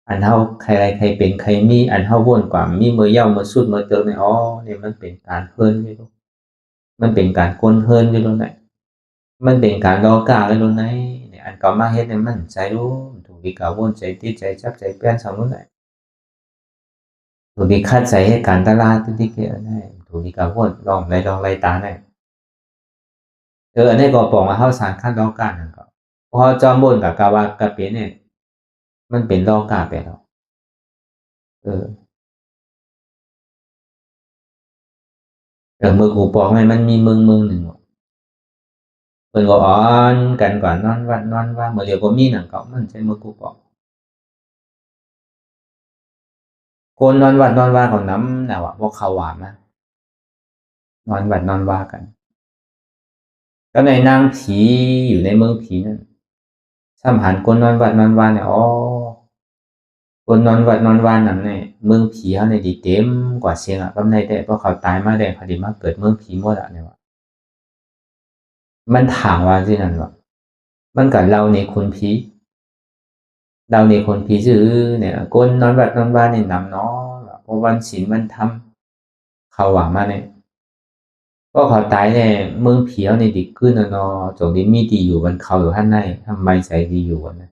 อันเท่าใครเป็นใครมีอันเท่าวนกว่ามีมือเย่ามือสุดมือเติมเนี่ยเนี่ยมันเป็นการเฮิร์นอยู่มันเป็นการก้นเฮิร์นอยู่ตรงไหนมันเป็นการรอกาเลยตรงไหนเนี่ยอันเก่ามาเฮ็ดเนี่ยมันใจรู้ถูกดีกาวนใจติดใจจับใจเปลี่ยนสองนู้นไหนถูกดีคัดใจให้การตลาดที่เกี่ยวได้ถูกดีกาวนลองไรตาได้อันนี้ก็บอกมาเข้าสารขั้นรอกานั่นก็พอจอมบนกับกาวากาเปียเนี่ยมันเป็นรอกาไปแล้วเมืองกูปองมันมีเมืองหนึ่งเพิ่นก็อ้อนกันก่อนนอนว่าเมื่อเดียวก็มีหนังเก่ามันใช่เมืองกูปองคนนอนว่าของน้ำน่ะว่าพวกเขาหวานนะนอนว่ากันก็ในนางผีอยู่ในเมืองผีนั่นซ้ำหันคนนอนว่าเนี่ยคนนอนว่านั่นเนี่ยเมืองผีเขาในดีเต็มกว่าเสียงก็ในแต่เพราะเขาตายมาได้เขาดีมาเกิดเมืองผีหมดอ่ะเนี่ยว่ามันถามว่าที่นั่นว่ามันกับเราในคนผีเราในคนผีซื่อเนี่ยคนนอนว่าเนี่ยนำเนาะเพราะวันศีลมันทำเขาหวังมาเนี่ยก็เขาตายเนี่ยเมืองผีเขาในดีขึ้นเนาะจงดีมีดีอยู่มันเขาอยู่ท่านในทำไมใจดีอยู่นะ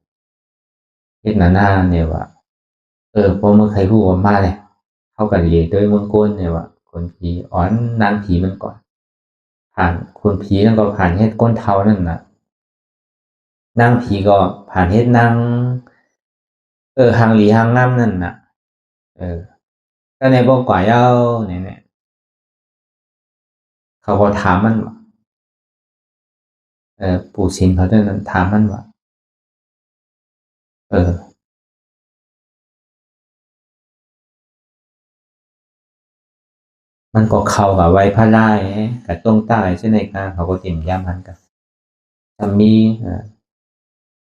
เฮ็ดหน้าเนี่ยว่าพอเมื่อใครพูดว่ามาเลยเข้ากันเรียด้วยเมืองก้นเนี่ยว่าคนผีอ่อนนางผีมันก่อนผ่านคนผีนั่นก็ผ่านเฮ็ดก้นเท้านั่นนะนางผีก็ผ่านเฮ็ดนางหางหลีหางงามนั่นน่ะก็ในบ่กว่าเย้าเนี่ยเขาก็ถามมันว่าปู่ชินเขาจะนั้นถามมันว่ามันก็เข้ากับไว้พระได้กับตรงใต้ใช่ไหมครับเขาก็เต็มย่ำมันกับสามี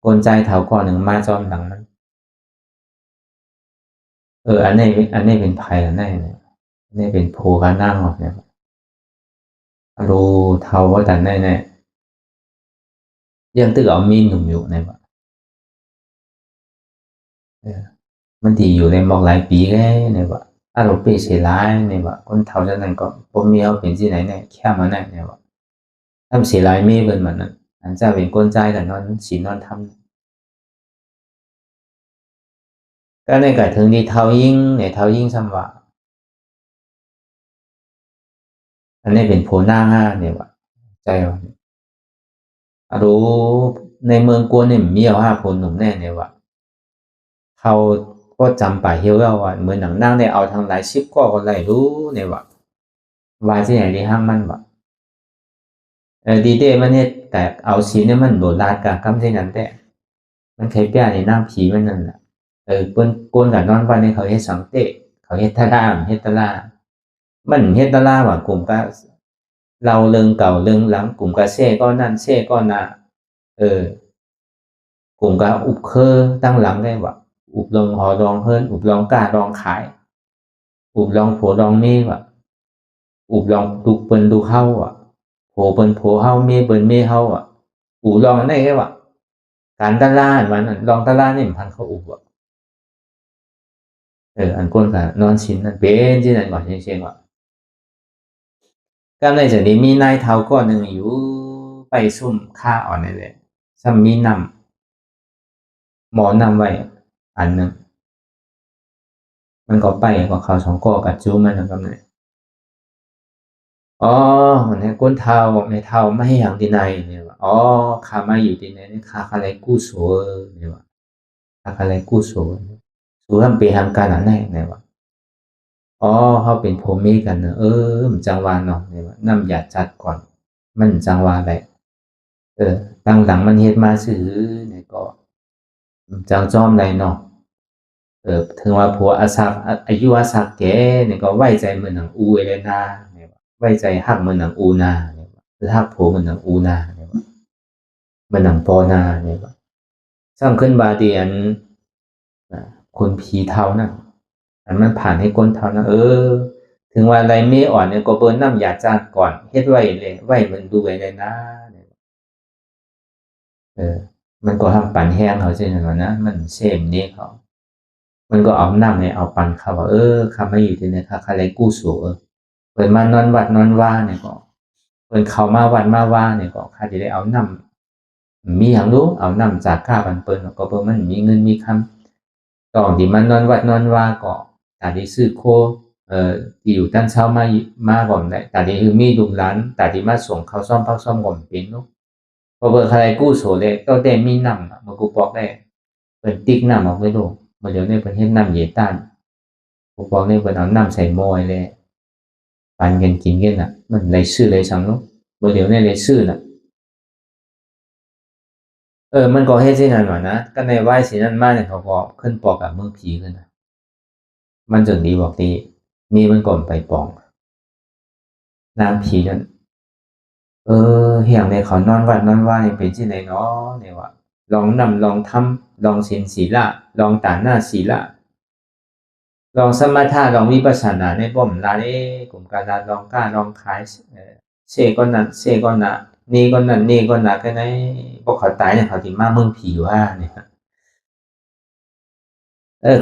กลใจเท่าก่อนหนึ่งมาจอมหลังมันอันนี้เป็นภัยอันนี้เนี่ยอันนี้เป็นโพกานั่งหรอกเนี่ยรู้เท่าว่าแต่แน่ยังตึกเอามีหนุ่มอยู่ในวะมันดีอยู่ในหมอกหลายปีแค่ในวะถ้าเราไปเสียร้ายในวะคนเท่าจะนั่นก็ผมมีเอาเป็นที่ไหนเนี่ยแค่มาไหนในวะทำเสียร้ายมีเป็นมันนั้นอันจะเป็นกลใจแต่นอนสีนอนทำก็ในกระถึงที่เท่ายิ่งเนี่ยเท่ายิ่งซ้ำวะอันนี้เป็นโพหน้าห้าเนี่ยวะใจวะรู้ในเมืองกวนเนี่ยมีเอาห้าโพหนุ่มแน่เนี่ยวะเขาก็จำป่าเฮียวเอาว่าเหมือนหนังนั่งเนี่ยเอาทางหลายชิปก็ไรรู้เนี่ยวะวายที่ไหนที่ห้างมันวะดีเดมันเนี่ยแต่เอาชีเนี่ยมันโดดลาดกับคำเช่นนั้นแต่มันเคยเปียในน้ำผีมันนั่นแหละกวนกับนอนวันเนี่ยเขาเฮ็ดสังเตะเขาเฮ็ดท่าด้ามเฮ็ดตะล่ามันเฮ็ดตะล่าว่ะกลุ่มก็เราเรื่องเก่าเรื่องหลังกลุ่มก็เซ่ก็นั่นเซ่ก็น่ะกลุ่มก็อุบเคอตั้งหลังได้ว่ะอุบลงหอรองเฮิรนอุบลองกล้ารองขายอุบลองโผรองเมฆว่ะอุบลองดูเปิ้นดูเข้าอ่ะโผเปิ้นโผเฮาเมเปิ้นเมเฮาอ่ะอุบลองได้แค่ว่ะการตะล่ามันลองตะล่านี่มันพันเขาอุบอ่ะอันก้นกับนอนชินนั่นเป็นที่นั่นก่อนเชียงๆว่ะก็ในจากนี้มีนายเท้าก้อนหนึ่งอยู่ไปซุ่มฆ่าอ่อนนี่แหละซ้ำมีนำหมอนำไว้อันหนึ่งมันก็ไปก็เขาสองก้อกับจู้มันนะครับเนี่ยอ๋อเนี่ยก้นเท้าในเท้าไม่ให้อย่างที่ไหนเนี่ยว่ะอ๋อข้ามาอยู่ที่ไหนเนี่ยข้าอะไรกู้โสเนี่ยว่ะข้าอะไรกู้โสสู้ทำไปทำการอะไรเนี่ยว่ะอ๋อเขาเป็นโพมีกันเนอะมันจังหวะเนาะเนี่ยว่ะน้ำยาจัดก่อนมันจังหวะอะไรตั้งหลังมันเฮ็ดมาซื้อเนี่ยก็จังจอมไรเนาะถึงว่าผัวอายุอาศักแกเนี่ยก็ไว้ใจเหมือนหนังอูเลยนาเนี่ยไว้ใจหักเหมือนหนังอูนาเนี่ยหรือหักผัวเหมือนหนังอูนาเนี่ยเหมือนหนังปอนาเนี่ยสร้างขึ้นบาเดียนคนผีเทานั่นอันมันผ่านให้ก้นเทานะถึงว่าอะไรไม่อ่อนเนี่ยก็เบิ้ลน้ำยาจานก่อนเฮ็ดไว้เลยไว้มันดูไว้เลยนะเนี่ยมันก็ทำปั่นแห้งเขาใช่ไหมนะมันเช่นนี้เขามันก็เอาน้ำเนี่ยเอาปั่นเขาว่าข้าไม่อยู่ที่ไหนข้าอะไรกู้สูเปิดมานอนวัดนอนว่าเนี่ยก็เปิดเขามาวัดมาว่าเนี่ยก็ข้าจะได้เอาน้ำมีอย่างรู้เอาน้ำจากข้าบันเปิลก็เปิดมันมีเงินมีคำตอนที่มันนอนวัดนอนว่าก็ตาที่ซื้อโคที่อยู่ตั้งเช้ามาก่อนเลยตาที่คือมีดุร้านตาที่มาส่งเขาซ่อมพักซ่อมก่อนเป็นเนาะพอเปิดอะไรกู้โสเลยก็ได้มีน้ำมันกูบอกได้เปิดติ๊กน้ำออกไปดูมาเดี๋ยวนี้ประเทศน้ำเยตันกูบอกเนี่ยเปิดเอาน้ำใส่หม้อเลยปันกันกินกันน่ะมันเลยซื้อเลยสั่งเนาะมาเดี๋ยวนี้เลยซื้อน่ะมันก็เฮ็ดที่นั่นว่ะนะก็ในไหว้สินั่นมาเนี่ยเขาก็ขึ้นปอกกับมือผีขึ้นนะมันจนดีบอกดีมีมันก่อนไปปองนางผีนั่นเฮียงในเขานอนวัดนอนว่านี่เป็นที่ไหนเนาะเนี่ยว่ะลองนำลองทำลองศีลศีละลองตาหน้าศีละลองสมถะลองวิปัสสนาในบ่มลาเกลุ่มการลองกล้าลองขายเซก็นั้นเซก็นะนี่ก็นั้นนี่ก็นะก็ในพวกเขาตายเนี่ยเขาที่มาเมืองผีว่าเนี่ย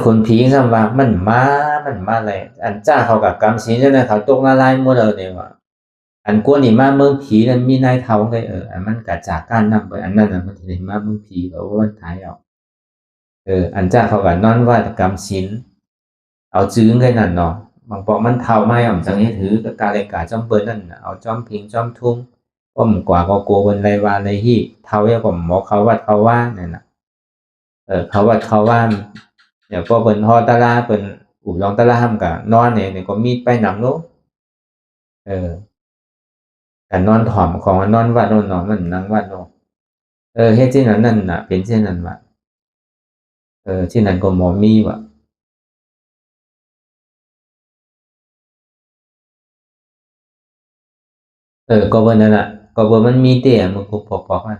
คนผีคำว่ามันมาเลยอันจ้าเขากับกรรมศีลเนี่ยเขาตกละลายหมดเลยเนี่ยว่ะอันกวนนี่มาเมืองผีนั้นมีนายเท่าไงอันมันกัดจากการนำไปอันนั้นมันถึงมาเมืองผีแล้วว่าท้ายเอาอันจ้าเขากับนอนว่ากรรมศีลเอาจื้อไงนั่นเนาะบางปอกมันเท่าไม่อ่อมจังนี้ถือกับการเลยกาจอมเปิ้นนั่นเอาจอมพิงจอมทุ่งก็มกว่าก็โกบนไรวาไรที่เท่าเนี่ยผมหมอเขาวัดเขาว่าเนี่ยนะเขาวัดเขาว่าเดี๋ยวพอเปิ่นฮอดตะลาเปิ่นอุลองตะลาห้ำกะนอนเนี่ยก็มีไปนำโน้แต่นอนถ่อมของนอนวัดโน่นเนาะมันนั่งวัดเนาะเฮ็ดที่นั้นนั่นน่ะเป็นเช่นนั้นว่ะที่นั้นก็บ่มีว่ะก็เบิ่นนั่นน่ะก็เบิ่นมันมีแต่มันก็พอๆกัน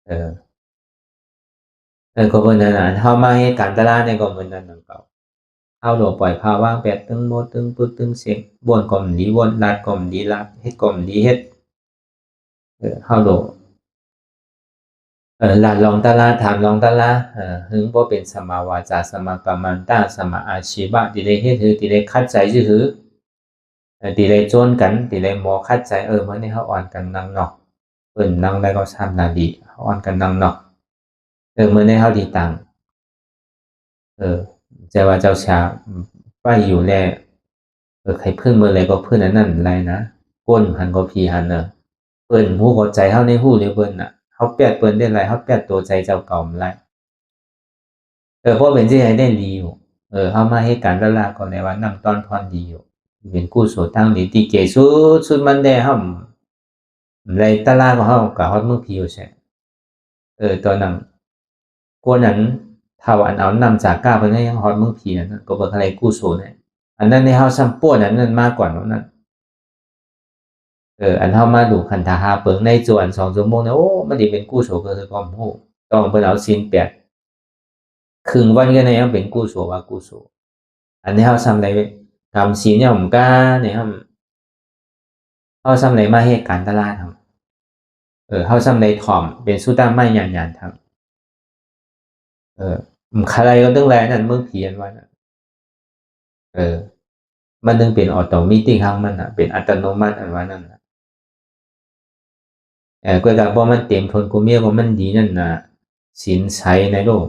เออ ก็เหมือนนั้นเฮามาเหตุการณ์ตลาดเนี่ยก็เหมือนนั้นนั่นเก่าเฮาโดปล่อยภาวะแบบตึงโมตึงปึ๊ดตึงเสียงบ่วนก็มันดีบ่วนลาดก็มันดีลาดเฮ็ดก็มันดีเฮ็ดเฮาโดลาดลองตลาดถามลองตลาดหึงบ่เป็นสัมมาวาจาสัมมากัมมันตะสัมมาอาชีวะที่ได้เฮ็ดคือที่ได้คัดใจซื่อๆที่ได้โจนกันที่ได้บ่คัดใจมื้อนี้เฮาอ่อนกันนังเนาะเพิ่นนังได้ก็ซ้ำนาดีเฮาอ่อนกันนังเนาะมื้อนี้เฮาดีตังใจว่าเจ้าชาป้ายอยู่แลใครเพิ่นเมื่อไรก็เพิ่นอันนั้นไรนะก้นหันก็พีหันเนอะเพิ่นฮู้เข้าใจเฮาในฮู้เลยเพิ่นน่ะเฮาแปดเพิ่นได้ไรเฮาแปดตัวใจเจ้าเก่ามันไรเพราะเป็นที่ให้ได้ดีอยู่เฮามาเหตุการณ์ตลาดก็ได้ว่านำตอนพรดีอยู่เป็นกุศลทางดีที่เกสุดมันได้เฮาไรตลาดของเฮาก็ฮอดมือพีอยู่ใช่ตอนนั้นกว่านั้นถ้าว่าอันเอานำจากกล้าเพิ่นให้ยังฮอดมือพีนั่นก็บ่อะไรกุศลเนี่ยอันนั้นในเฮาซ้ำป่วนอันนั้นมากกว่านั้นอันเฮามาดูคันถ้าหาเปิงในจวน2ชั่วโมงเนี่ยโอ้มันสิเป็นกุศลก็คือความรู้ต้องเพิ่นเอาศีล8ครึ่งวันก็ยังเป็นกุศลว่ากุศลอันนี้เฮาซ้ำได้ทำศีลเนี่ยผมกล้าเนี่ยเฮาซ้ำได้มาเหตุการณ์ตลาดทำเฮาซ้ำได้ถ่อมเป็นสุตาไม้หยานๆทำใครก็ต้องแลนั่นเมืองผีอันว่าน่ะมันนึงเป็นออโตเมติกของมันน่ะเป็นอัตโนมัติอันว่านั่นน่ะก็ก็บ่มันเต็มทนกูเมียบ่มันดีนั่นน่ะศีลไสในโลก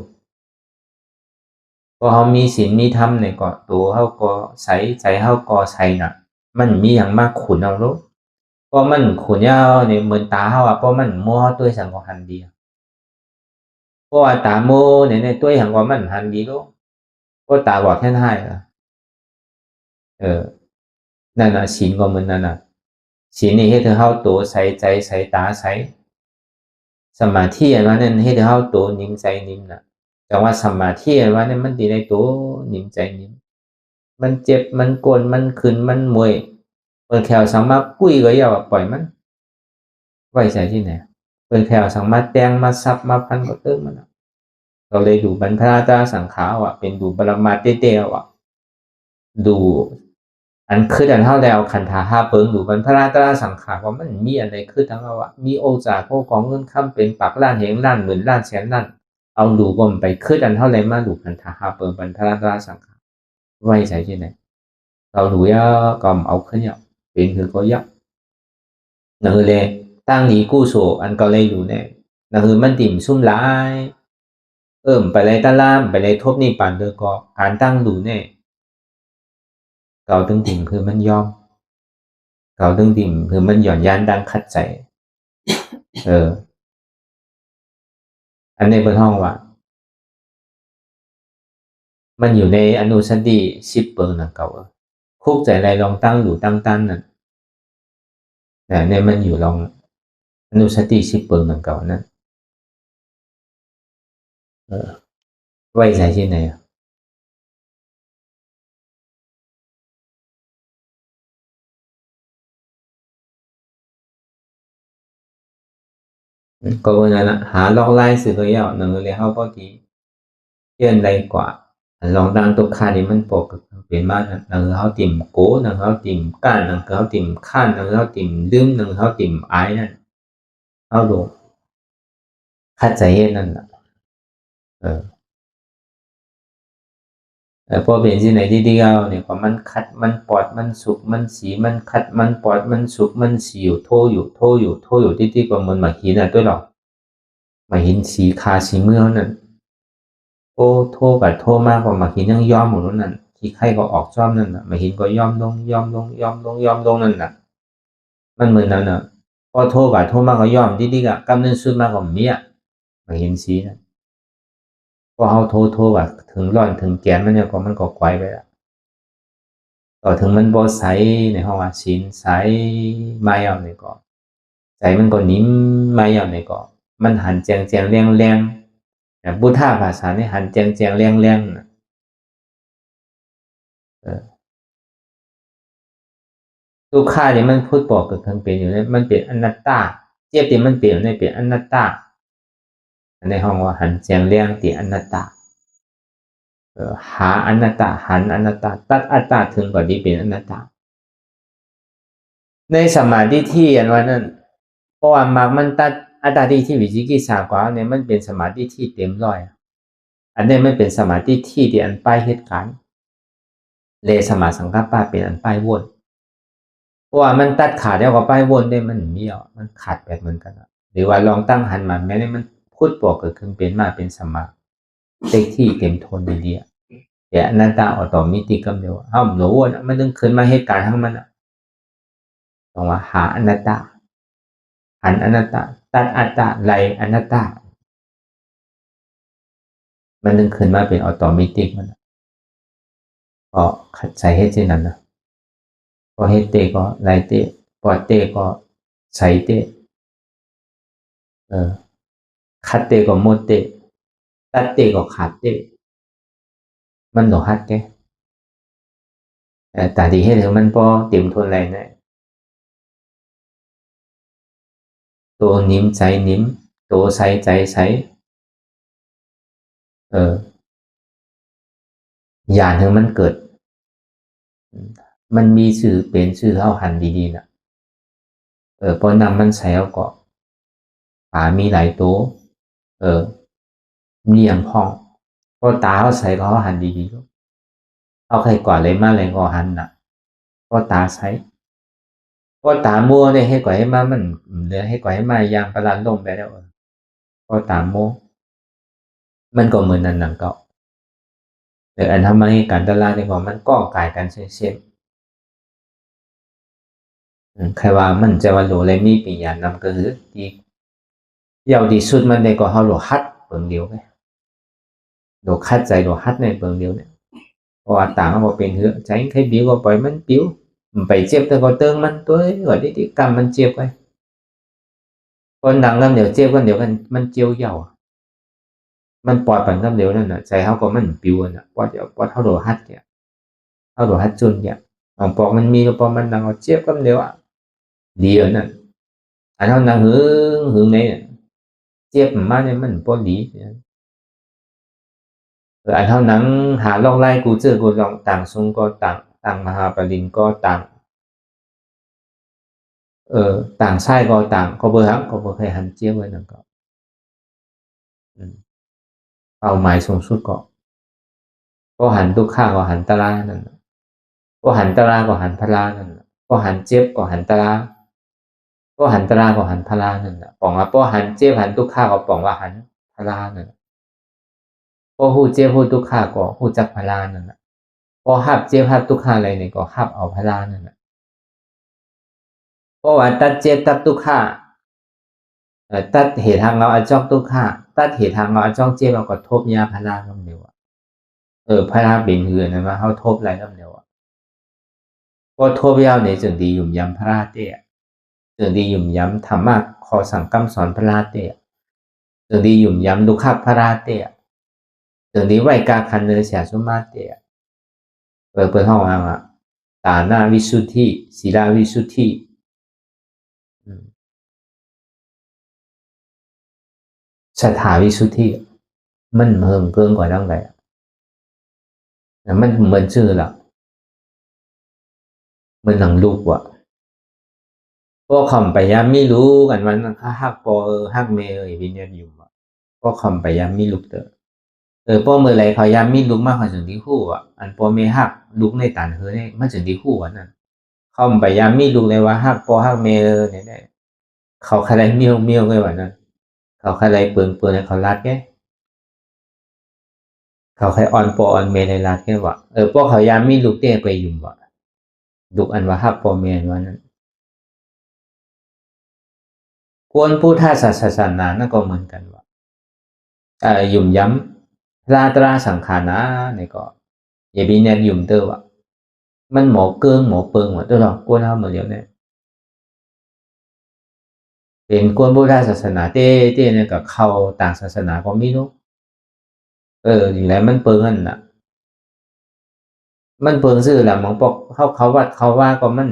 พอเฮามีศีลมีธรรมเนี่ยก็ตัวเฮาก็ใสใจเฮาก็ใสน่ะมันมีหยังมาขุนเอาโลกเพราะมันขุนยาวเนี่ยเหมือนตาเฮาเพราะมันมัวตัวสังก็หันดีเพราะว่าตาโมเนี่ยในตัวหังก็มันหันดีโลกเพราะตาบอดแค่ให้นั่นน่ะศีลก็เหมือนนั่นน่ะศีลนี่เฮ็ดให้เฮาตัวใสใจใสตาใสสมาธิอันว่านั้นเฮ็ดให้เฮาตัวนิ่งใจนิ่งน่ะแต่ว่าสมาธิอันว่านั้นมันสิได้ตัวนิ่งใจนิ่งมันเจ็บมันกวนมันขึ้นมันเมื่อยเปิดแขวสังมาปุ้ยก็อย่าว่าปล่อยมันไว้ใจที่ไหนเปิดแขวสังมาแตงมาซับมาพันก็เติมมันเราเลยดูบรรพราตาสังขารเป็นดูปรมาเตดูอันคืออันเฮาแล้วคันธาหาเปิงดูบรรพราตาสังขารว่ามันมีอะไรคือทั้งว่ามีโอจากโอของเงินคำเป็นปากล้านเหงล้านหมื่นล้านแสนล้านเอาดูบ่มไปคืออันเฮาเลยมาดูคันธาหาเปิงบรรพราตาสังขารไว้ใจที่ไหนเราดูยาก็เอาขึ้นเนี่ยเป็นคือก็ยักนั่นคือเลยตั้งนี้กู้โสอันก็เลยอยู่เนี่ยนั่นคือมันติ่มซุ่มหลายไปเลยตะล่ามไปเลยทบนี่ปั่นเดอก็การตั้งดูเนี่ยเก่าตึงติ่มคือมันยอมเก่าตึงติ่มคือมันหย่อนยานดังคัดใจอันในบนห้องว่ามันอยู่ในอนุสติ10เปิงนะเก่าคุกใจอะไรลองตั้งอยู่ตั้งตั้นนั่นแต่เนี่ยมันอยู่ลองอนุสติ10เปิงนะเก่านั้นไว้ใจที่ไหนก็วันนั้นหาลอกไล่สื่อก็ยาวหนังเลยเขาพอดีเยื่นไรกว่าลองดังตัวคานี่มันปกเป็นมากหนังเขาติ่มโก้หนังเขาติ่มก้านหนังเขาติ่มข้านหนังเขาติ่มลืมหนังเขาติ่มไอ้นั่นเขาดูคัดใจเฮ็ดนั่นแหละพอเป็นที่ไหนที่เดียวเนี่ยก็มันคัดมันปอดมันสุกมันสีมันคัดมันปอดมันสุกมันสีอยู่โทอยู่ที่ก็มันมาหินอ่ะด้วยหรอกมาหินสีคาสีเมื่อนั่นโอ้โทกับโทมากกว่ามาหินยังยอมหมดนั่นที่ใครก็ออกซ้อมนั่นน่ะมาหินก็ยอมลงนั่นน่ะมันเหมือนนั้นน่ะพอโทกับโทมากก็ยอมที่ก็กำเนิดสุดมากกว่าเมียมาหินสีนะพอเขาโทกับถึงร้อนถึงแกนมันเนี่ยก็มันก็ไกวไปละต่อถึงมันบ่ใสในห้องว่าศีลใสมาเอาในก็ใจมันก็นิ่มมาเอาในก็มันหันแจงแรงพุทธภาษานี่หันแจงแรงทุกข้าเนี่ยมันพูดบอกกับทั้งเป็นอยู่เนี่ยมันเป็นอนัตตาเจี๊ยบที่มันเปลี่ยนเนี่ยเป็นอนัตตา ในห้องว่าหันเจียงเลี้ยงติอนัตตาหาอนัตตาหันอนัตตาตัดอัตตาถึงก่อนที่เป็นอนัตตาในสมาธิที่อันว่านั้นเพราะว่ามรรคมันตัดอัตตาที่วิจิกิจฉากว่าเนี่ยมันเป็นสมาธิที่เต็มร้อยอันนี้มันเป็นสมาธิที่อันป้ายเหตุการณ์เลสมาสังกัปปะเป็นอันป้ายวนเพราะว่ามันตัดขาดแล้วก็ป้ายวนได้มันเบี้ยวมันขาดแบบเหมือนกันหรือว่าลองตั้งหันมันแม้ได้มันพูดบอกเกิดขึ้นเป็นมาเป็นสมาเต็กที่เต็มทนดีๆแต่อนัตตาออโตมิติกำเดียวห้ามหลวงมันต้องขึ้นมาเหตุการณ์ทั้งมันต้องว่าหาอนัตตาหันอนัตตาตัดอัตตาไล่อนัตตามันต้องขึ้นมาเป็นออโตมิติกมันก็ขัดใจให้เช่นนั้นนะพอให้เตก็ไล่เตพอเตก็ใส่เตขัดเตก็หมดเตตัดเตก็ขาดเตมันหนอฮัดแกแต่ที่ให้ถึงมันพอเต็มทนอะไรนะตัวนิ้มใจนิ้มตัวใส่ใจใส่อย่างถึงมันเกิดมันมีชื่อเป็นชื่อเข้าหันดีๆนะพอนำมันใส่เอาก็มีหลายตัวมีอย่างพองพอตาเขาใส่เขาหันดีๆเอาใครก่อนเลยมาเลยก็หันน่ะพอตาใส่พอตามัวเนี่ยให้ก่อนให้มามันเหลือให้ก่อนให้มายางประหลาดลงไปแล้วพอตามัวมันก็เหมือนนั่นนั่งเก่าแต่อันทำให้การตลาดเนี่ยก็มันก้องกายกันเช่นใครว่ามันจะว่าโหลอะไรมีปีญาณำก็คือที่ยาวที่สุดมันได้ก็เขาโหลฮัดเปิงเดียวไงโหลคัดใจโหลฮัดในเปิงเดียวเนี่ยเพราะว่าต่างเขาเป็นเหือใจใครบิ้วก็ปล่อยมันบิ้วไปเจ็บแต่ก็เติงมันตัวgọiที่กรรมมันเจ็บไว้คนหนังน้ำเดียวเจ็บกันเดียวกันมันเจียวเย่ามันปล่อยปั่นน้ำเดียวนั่นน่ะใจเขาก็มันบิ้วน่ะปล่อยเขาโหลฮัดเนี่ยเขาโหลฮัดจนเนี่ยของปอกมันมีก็ปอมันหนังเอาเจ็บกันเดียวดีởนั่นอันเท่านั้นhướng này chép mà nên mình có lý rồi anh ท่านั้นหาลองไล่กูเจอกูลองต่างทรงก็ต่างมหาปริญก็ต่างต่างใช่ก็ต่างก็เบอร์หักก็เบอร์ใครหันเจี๊ยบไว้นั่นก็เอาหมายสูงสุดก็หันทุกข้าก็หันตารางนั่นก็หันตารางก็หันพลานั่นก็หันเจี๊ยบก็หันตารางก็หันตารางก็หันพลานั่นป่องว่าก็หันเจี๊ยบหันทุกข้าก็ป่องว่าหันพลานั่นก็หูเจี๊ยบหูทุกข้าก็หูจักพลานั่นก็หับเจี๊ยบหับทุกข้าอะไรเนี่ยก็หับเอาพลานั่นเพราะว่าตัดเจี๊ยบตัดทุกข้าตัดเหตุทางเราอาจอกทุกข้าตัดเหตุทางเราอาจอกเจี๊ยบเราก็ทบยาพลาลงเดียวพลาเป็นเหือนะว่าเขาทบอะไรลงเดียวก็ทบยาวในจึงดีหยุ่มย้ำพลาเตะจึงดีหยุ่มย้ำธรรมะขอสั่งคำสอนพลาเตะจึงดีหยุ่มย้ำดุขพลาเตะจึงดีไหวกาคันเนเสียสุมาเตะเปิดห้องอ่ะตาหน้าวิสุทธิศีลาวิสุทธิศรัทธาวิสุทธิมันเพิ่มเกินกว่าตั้งแต่มันเหมือนชื่อละมันหนังลูกว่ะพวกคำไปยามไม่รู้กันวันฮักปอฮักเมย์วิญญาณอยู่ว่ะพวกคำไปยามไม่ลุกเตอพอเมื่อไรเขายามมีลุกมากกว่าถึงที่คู่อันพอไม่ฮักลุกในตานเฮอเนี่ยมันถึงที่คู่นั่นเขาไปยามมีลุกเลยว่าฮักพอฮักเมย์เนี่ยเขาใครเมียวเลยว่านั้นเขาใครเปิงเขาลัดแกเขาใครออนปออนเมย์ในลัดแกว่าพวกเขายามมีลุกเตะไปยุ่มว่ะลุกอันว่าฮักปอเมย์ว่านั้นควรพูดท่าศาสนานั่นก็เหมือนกันว่ายุ่มย้ำลาตราสังขารนะเนี่ยก็อย่าบีเนี่ยยุ่มเตอว่ะมันหมอเกิงหมอเปิงว่ะตัวเรากวนเอาเหมือนเดียวเนี่ยเป็นกวนพุทธศาสนาเต้เนี่ยก็เข้าต่างศาสนาก็ไม่รู้อยู่แล้วมันเปิงนั่นน่ะมันเปิงซื่อแหละมองปอกเขาวัดเขาว่าก็มัน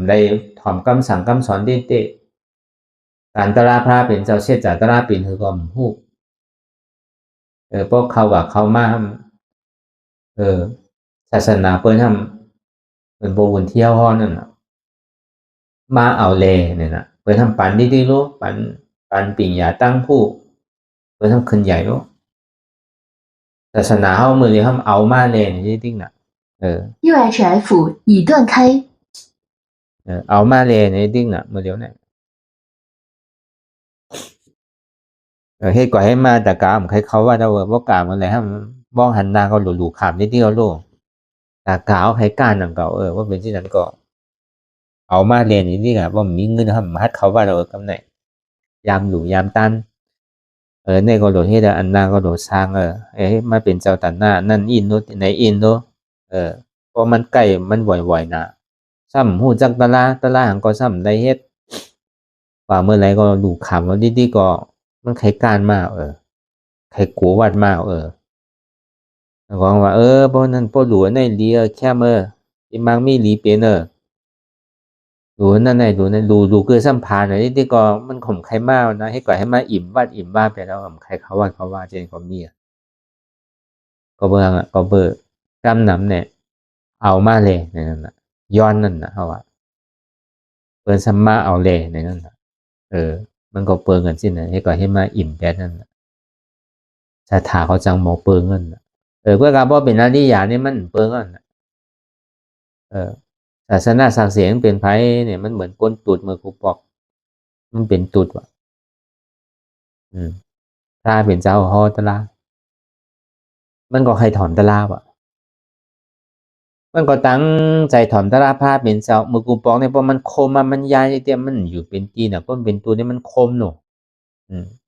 ได้ถ่อมคำสั่งคำสอนเต้ การตราพระเป็นเจ้าเช็ดจากตราเป็นคือก็ฮู้พวกเขากับเขามาศาสนาเปิ้นทำเป็นโบวนเที่ยวฮ้อนนั่นน่ะมาเอาเลเนี่ยนะเปิ้นทำปันดีๆโลปันปิ่งยาตั้งผู้เปิ้นทำขึ้นใหญ่โลศาสนาเฮามื้อนี้ทำเอามาเลนี่จริงๆน่ะUHF 已断开เอามาเลนี่จริงน่ะมื้อเดียวเนี่ยเฮ็ดก็ให้มาแต่กามใครเขาว่าเจ้าบ่กามอะไรให้บ้องหันหน้าก็หลู่ๆขามนิดเดียวโลแต่กาวให้การนั่นก็ว่าเป็นที่นั้นก็เอามาเรียนนี่ก็บ่มีเงินทำฮัดเขาว่าเรากำไหนยามหลู่ยามตันเนี่ยก็โดดเฮ็ดอันหน้าก็โดดสร้างมาเป็นเจ้าตันหน้านั่นอินโนไหนอินโนเพราะมันใกล้มันบ่อยๆนะซ้ำฮู้จักตะลาหังก็ซ้ำได้เฮ็ดว่าเมื่อไหร่ก็หลู่ขามว่าดีๆก็มันใครการมาใครกลัววัดมาแล้วก็ว่าบ่นั้นบ่หลัวในลีแค่อีมังมีลีเป็นหลัวนั่นไหนหลัวนั้นหลูคือสัมภาษณ์นี่ก็มันข่มใครมานะให้ก่อยให้มาอิ่มวัดอิ่มว่าไปแล้วใครเขาว่าเจนก็มีก็เบิ่งก็เบิ่กำนำเนี่ยเอามาเลยนั่นน่ะย้อนนั่นน่ะเฮาว่าเปิ้นสัมมาเอาเลยนั่นน่ะมันก็เปิงกันสินะให้ก่อยให้มาอิ่มแปดนั่นน่ะสถาเขาจังหมอเปิงเงินก็การบ่เป็นอริยะนี่มันเปิงเงินศาสนาศักดิ์สิทธิ์เป็นไผเนี่ยมันเหมือนก้นตูดมือกูปอกมันเป็นตูดว่ะพระเป็นเจ้าฮอตะลามันก็ใครถอนตะลาว่ะมันก็ตั้งใจถอนตะลาพระเป็นเจ้ามือกูปอกเนี่ยเพราะมันคมมันย้ายเตี้ยมันอยู่เป็นจีน่ะก็เป็นตัวนี้มันคมหนู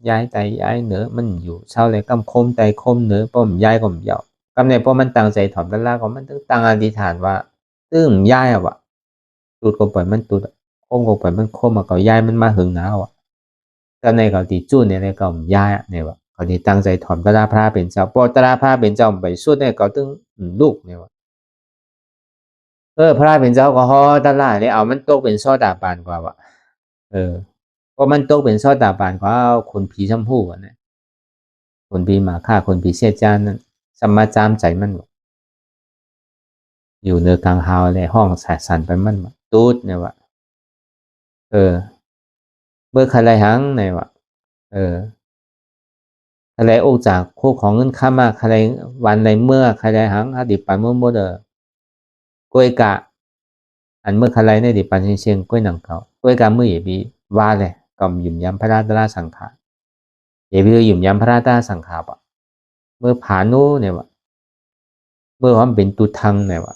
ย้ายใจย้ายเหนือมันอยู่เช่าเลยกำคมใจคมเหนือป้อมย้ายก็มยาวกำเนี่ยเพราะมันตั้งใจถอนตะลาก็มันตั้งอธิษฐานว่าตึ้งย้ายว่ะตูดก็ปล่อยมันตูดคมก็ปล่อยมันคมมาก็ย้ายมันมาหึงหนาวก็ในเขาที่จุ้นเนี่ยในเขาย้ายเนี่ยว่ะเขาที่ตั้งใจถอนตะลาพระเป็นเจ้าพอตะลาพระเป็นเจ้าไปสุดเนี่ยเขาตึ้งลูกเนี่ยว่ะพระเป็นเจ้าก็ฮอตะลาเนี่ยเอามันตกเป็นซอดาปานกว่าว่ะเพราะมันตกเป็นซอดาปานกว่าคนผีชมพูอ่ะเนี่ยคนผีหมาฆ่าคนผีเสียจานนั่นสมาจามใจมันอยู่เนื้อกลางหาวเลยห้องแสสันไปมันตูดเนี่ยว่ะเมื่อใครหังเนี่ยว่ะอะไรออกจากคู่ของเงินข้ามาใครวันในเมื่อใครหังอดีตปันเมื่อหมดกล้วยกะอันเมื่อใครในอดีตปันเชียงกล้วยหนังเขากล้วยกะเมื่ออย่าบีว่าเลยก็หยุ่มย้ำพระราตราสังขารอย่าบีหยุ่มย้ำพระราตราสังขารปะเมื่อผานุเนี่ยว่ะเมื่อความเป็นตุทังเนี่ยว่ะ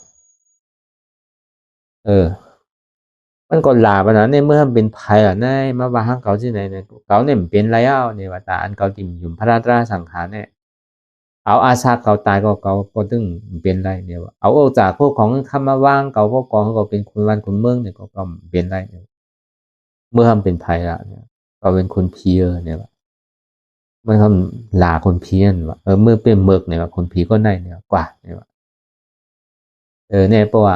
มันก็ลาปะนะในเมื่อมันเป็นภัยอ่ะในมาว่าหังเขาที่ไหนเนี่ยเขาเนี่ยมันเป็นไรเนี่ยว่าตาอันเขาติ่มหยุ่มพระราตราสังขารเนี่ยเอาอาชาเขาตายก็ตึงเป็นไรเนี่ยว่าเอาออกจากพวกของคำมาว่างเขาพวกกองเขาเป็นคนวันคนเมืองเนี่ยก็เป็นไรเนี่ยเมื่อทำเป็นภัยละเนี่ยก็เป็นคนเพียเนี่ยว่าเมื่อทำลาคนเพี้ยนว่าเมื่อเป็นเมือกเนี่ยว่าคนผีก็ได้เนี่ยกว่าเนี่ยว่าเนี่ยเพราะว่า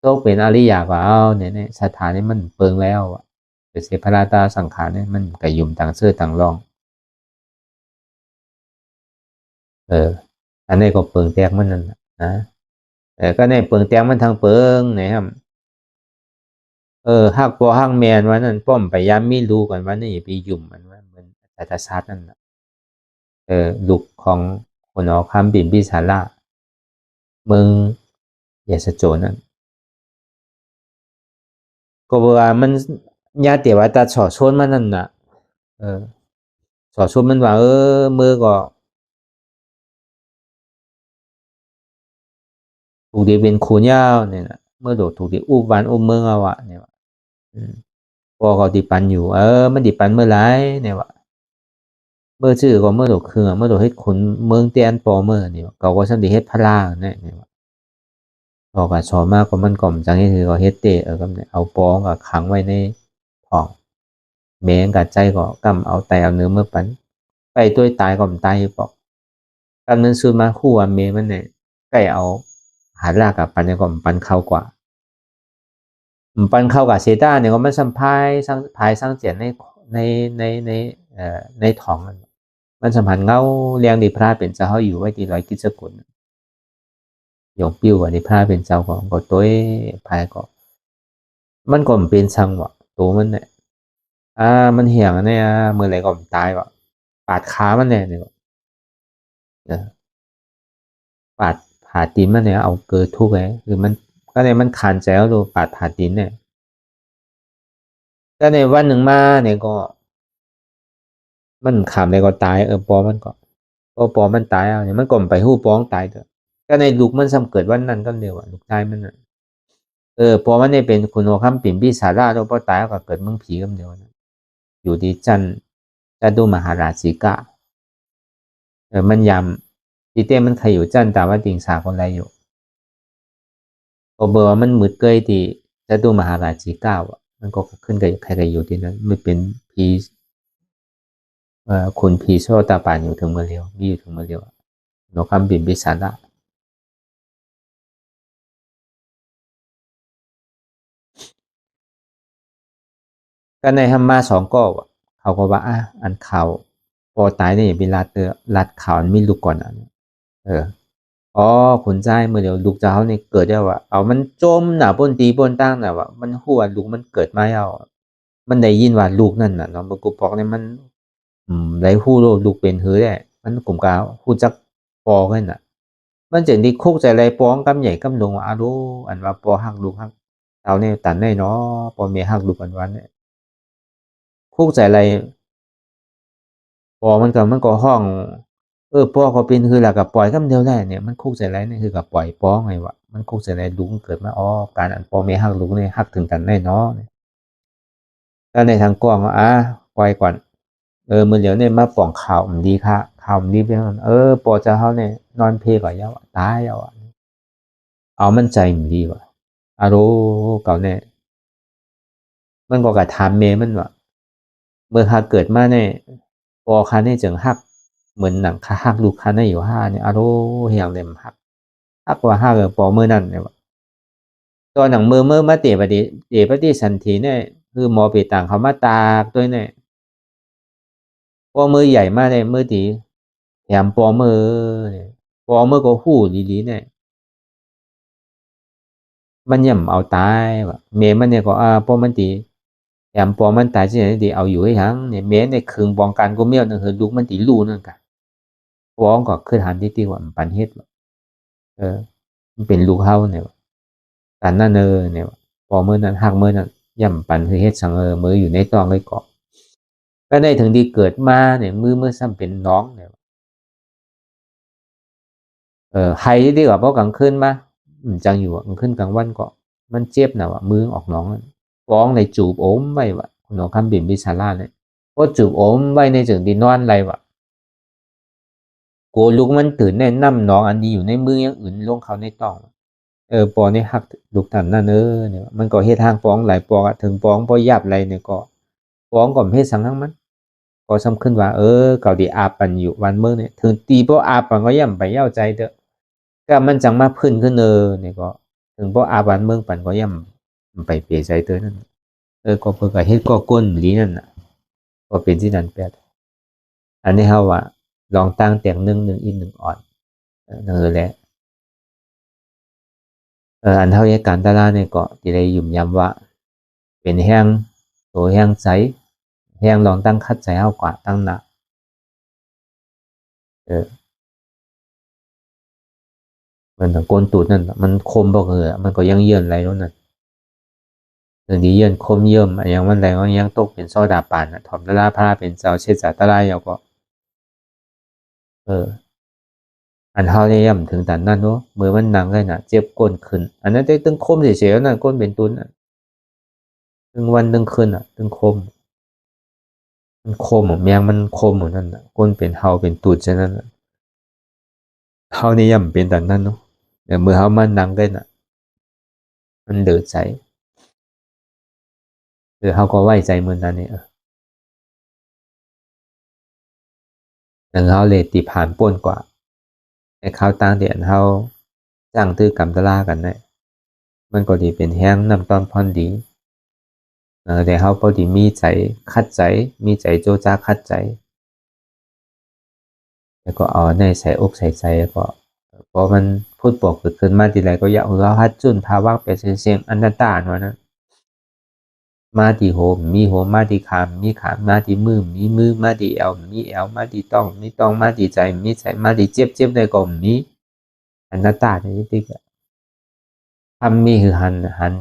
โตเป็นอริยะกว่าเนี่ยสถานนี้มันเปิงแล้วอ่ะเสียพระราตาสังขารเนี่ยมันกระยุ่มต่างเสื้อต่างรองอันนี้ก็เปิงแตกมันนั่นนะก็ในเปิงแตกมันทางเปิงนะครับหักปอหักแมนวันนั้นป้อมไปย้ำมีรู้กันว่านี่ไปยุ่มมันว่ามันอัตศาสตร์นั่นนะลูกของคนออกคำบินบิสาระเมืองยาสโจนั่นก็ว่ามันญาติว่าตาฉอชนมันนั่นน่ะฉอชนมันว่ามือก็ถูกดีเป็นคูยาวเนี่ยนะเมื่อโดดถูกดีอุบวันอุบเมืองเอาอะเนี่ยว่ะพอเขาติปันอยู่มันติปันเมื่อไรเนี่ยว่ะเมื่อชื่อก็เมื่อโดดเครื่องเมื่อโดดให้คนเมืองเตียนปอเมื่อเนี่ยเขาก็สันติเฮ็ดพลาเนี่ยว่ะพอกับชอมากก็มันก่อมจังให้คือก็เฮ็ดเตะก็เนี่ยเอาปองกับขังไว้ในห้องแมงกับใจก็กำเอาแต่เอาเนื้อเมื่อปันไปตัวตายก็มันตายปอกกำนั้นซูมาคู่ว่าเมมันเนี่ยใกล้เอาหาลากับปันเนี่ยก็ปันเข้ากว่าปันเข้ากับเซต้าเนี่ยก็มันสัมภายสร้างเจียน ในท้องมันสัมพันธ์เงาเลี้ยงดิพระเป็นเจ้าเขาอยู่ไว้ที่ร้อยกิจกุลหยงปิ้วอันนี้พระเป็นเจ้าของก็ตัวภายก็มันก็เป็นชังวะตัวมันเนี่ยมันเหี่ยงเนี่ยเมื่อไหร่ก็ตายวะปาดขามันเนี่ยปาดผ่าตีนมันเนี่ยเอาเกิดทุกข์ไงคือมันก็เนี่ยมันขันใจเอาดูปาดผ่าตีนเนี่ยก็ในวันหนึ่งมาเนี่ยก็มันขำเลยก็ตายปอมันก็ปอมันตายเอาเนี่ยมันก่อมไปหู้ป้องตายเถอะก็ในลูกมันซ้ำเกิดวันนั้นก็เร็วลูกชายมันปอมันเนี่ยเป็นคุณโอคัมปิ่นพี่สาราแล้วพอตายก็เกิดเมืองผีกันเดียวนะอยู่ที่จันดูมหาราชิกามันยำที่เต้มันใครอยู่จันแต่ว่าติงสาคนไรอยู่พอเบอร์มันมืดเกยที่จันดูมหาราชิกามันก็ขึ้นกับใครอยู่ที่นั้นไม่เป็นผีคุณผีโซตาปานอยู่ถึงเมื่อเร็วมีอยู่ถึงเมื่อเร็วโนคัมปิ่นพี่สาราก็ในฮัมมา2ก็เขาก็ว่าอันข่าวพอตายเนี่ยเป็นรัดข่าวมีลูกก่อนขุนใจเมื่อเดี๋ยวลูกเจ้าเนี่ยเกิดได้ว่าเอามันจมหนาบนตีบนตั้งน่ะว่ามันหัวลูกมันเกิดมาเอามันได้ยินว่าลูกนั่นน่ะเนาะบกุปอกเนี่ยมันได้ฮู้ลูกเป็นเฮือได้มันกลุ่มกาวฮู้จักปอกันน่ะมันจึงที่คุกใจไรป้องกำใหญ่กำลงอารู้อันว่าปอหักลูกหักเอาเนี่ยตันได้เนาะปอเมียหักลูกอันวันเนี่ยคุกใจไรปอมันก็ห้องปอเขาเป็นคือหลักกับปล่อยคำเดียวแหละเนี่ยมันคุกใส่ไรเนี่ยคือกับปล่อยป้องไงวะมันคุกใส่ไรลุงเกิดมาการอันปอเมหักลุงเนี่ยหักถึงกันแน่เนาะแล้วในทางกว้างปล่อยก่อนมือเดี๋ยวเนี่ยมาป่องข่าวมันดีค่ะข่าวมันดีไปแล้วปอจะเขาเนี่ยนอนเพลก่อนยาวตายยาวเอามันใจมันดีวะอารมณ์เก่าเนี่ยมันก็กระทำเมมันวะเมื่อหาเกิดมาเนี่ยปอคันนี่จึงหักเหมือนหนังหักลูกคันนี่อยู่เนี่ยอารมณ์เหี่ยงเลยมันหักว่าหักปอเมื่อนั่นเนี่ยวะตัวหนังเมื่อมาเตะปฏิสันทีเนี่ยคือหมอปีต่างเขามาตากด้วยเนี่ยปอมือใหญ่มากเลยมือตีแถมปอมือเนี่ยปอมือก็หู้ดีๆเนี่ยมันย่ำเอาตายวะเมมันเนี่ยก็ปอมันตีแถมปอมันตายที่ไหนดีเอาอยู่ให้ทั้งเนี่ยเมในคืนบองการก็เมี่ยวนั่นคือลูกมันตีลู่นั่นกันป้องก็คือหันที่ว่ามันปันเฮ็ดมันเป็นลูกเฮาเนี่ยกันนั่นเนี่ยพอเมื่อนั้นหักเมื่อนั้นย่ำปันคือเฮ็ดสังมืออยู่ในตองเลยเกาะก็ได้ถึงที่เกิดมาเนี่ยมือเมื่อซ้ำเป็นน้องเนี่ยไห้ดีกว่าเพราะกลางคืนมาจังอยู่กลางคืนกลางวันก็มันเจ็บนะว่ะมือออกน้องป้องในจูบโอมไว้ว่ะคุณหมอคำบิ่มบิชาร่าเนี่ยก็จูบโอมไว้ในจึงดีนอนไรว่ะโกลูกมันตื่นแน่น้ำน้องอันดีอยู่ในมือยังอื่นลงเขาในต้องปอนี่หักลูกทันนั่นเนี่ยมันก็เฮ็ดทางฟ้องหลายปอถึงฟ้องพอยับอะไรเนี่ยก็ฟ้องก่อนเฮ็ดสังทั้งมันก็ซ้ำขึ้นว่าเก่าดีอาปันอยู่วันเมื่อเนี่ยถึงตีพออาปันก็ย่ำไปเย้าใจเด้อก็มันจังมาพื้นขึ้นเนี่ยก็ถึงพออาปันเมืองปันก็ย่ำไปเปลี่ยนใจเด้อนั่นก็เพื่อเฮ็ดก็ก้นหลีนั่นน่ะก็เป็นที่นั่นแปดอันนี้เฮาว่าลองตั้งแต่ง1อีก1อ่อนแหละอันเท่าเหตุการณ์ตลาดเนี่ยก็ที่ได้ยุ่มย้ำว่าเป็นแห้งตัวแห้งใสแห้งลองตั้งคัดใจเอากว่าตั้งหนักมันโกนตูดนั่นมันคมบอกมันก็ยังเยื่อนอะไรแล้วนั่นถึงดีเยื่อนคมเยิ่มอย่างมันแรงก็ยังตกเป็นโซดาปานถอมตลาดพระเป็นเจ้าเชษฐาตลาดเราก็อันเท่าได้ย่ำถึงแต่นั่นเนาะมือมันหนังเลยนะเจ็บก้นขึ้นอันนั้นได้ตึงคมเฉยๆนั่นก้นเป็นตุนตึงวันตึงคืนตึงคมมันคมแมงมันคมเหมือนนั่นก้นเป็นเฮาเป็นตูดฉะนั้นเฮานี่ย่ำเป็นแต่นั่นเนาะแต่มือเฮามันหนังได้น่ะมันเดือดใจหรือเฮาก็ไว้ใจมือนั้นเนี่ยแต่เฮาเลยตีผ่านป้นกว่าไอ้ข้าวตั้งเดียนเฮาจ้างตื้อกำตะลากันเนี่ยมันก็ดีเป็นแห้งน้ำตอนพอนดี แต่เฮาบ่ได้มีใจขัดใจมีใจโจจาขัดใจแล้วก็เอาในใส่อกใส่ใจแล้วก็พอมันพูดบอกเกิดขึ้นมาทีไรก็อยากเราฮัดจุนภาวะเป็นเสียงอนัตตาว่านั้นมาที่โหมมีโหมมาที่ขามมีขามมาที่มือมีมือมาที่เอวมีเอวมาที่ต้องมีต้องมาที่ใจมีใจมาที่เจ็บได้ก็มีอนัตตานี่ติกทำมีคือหัน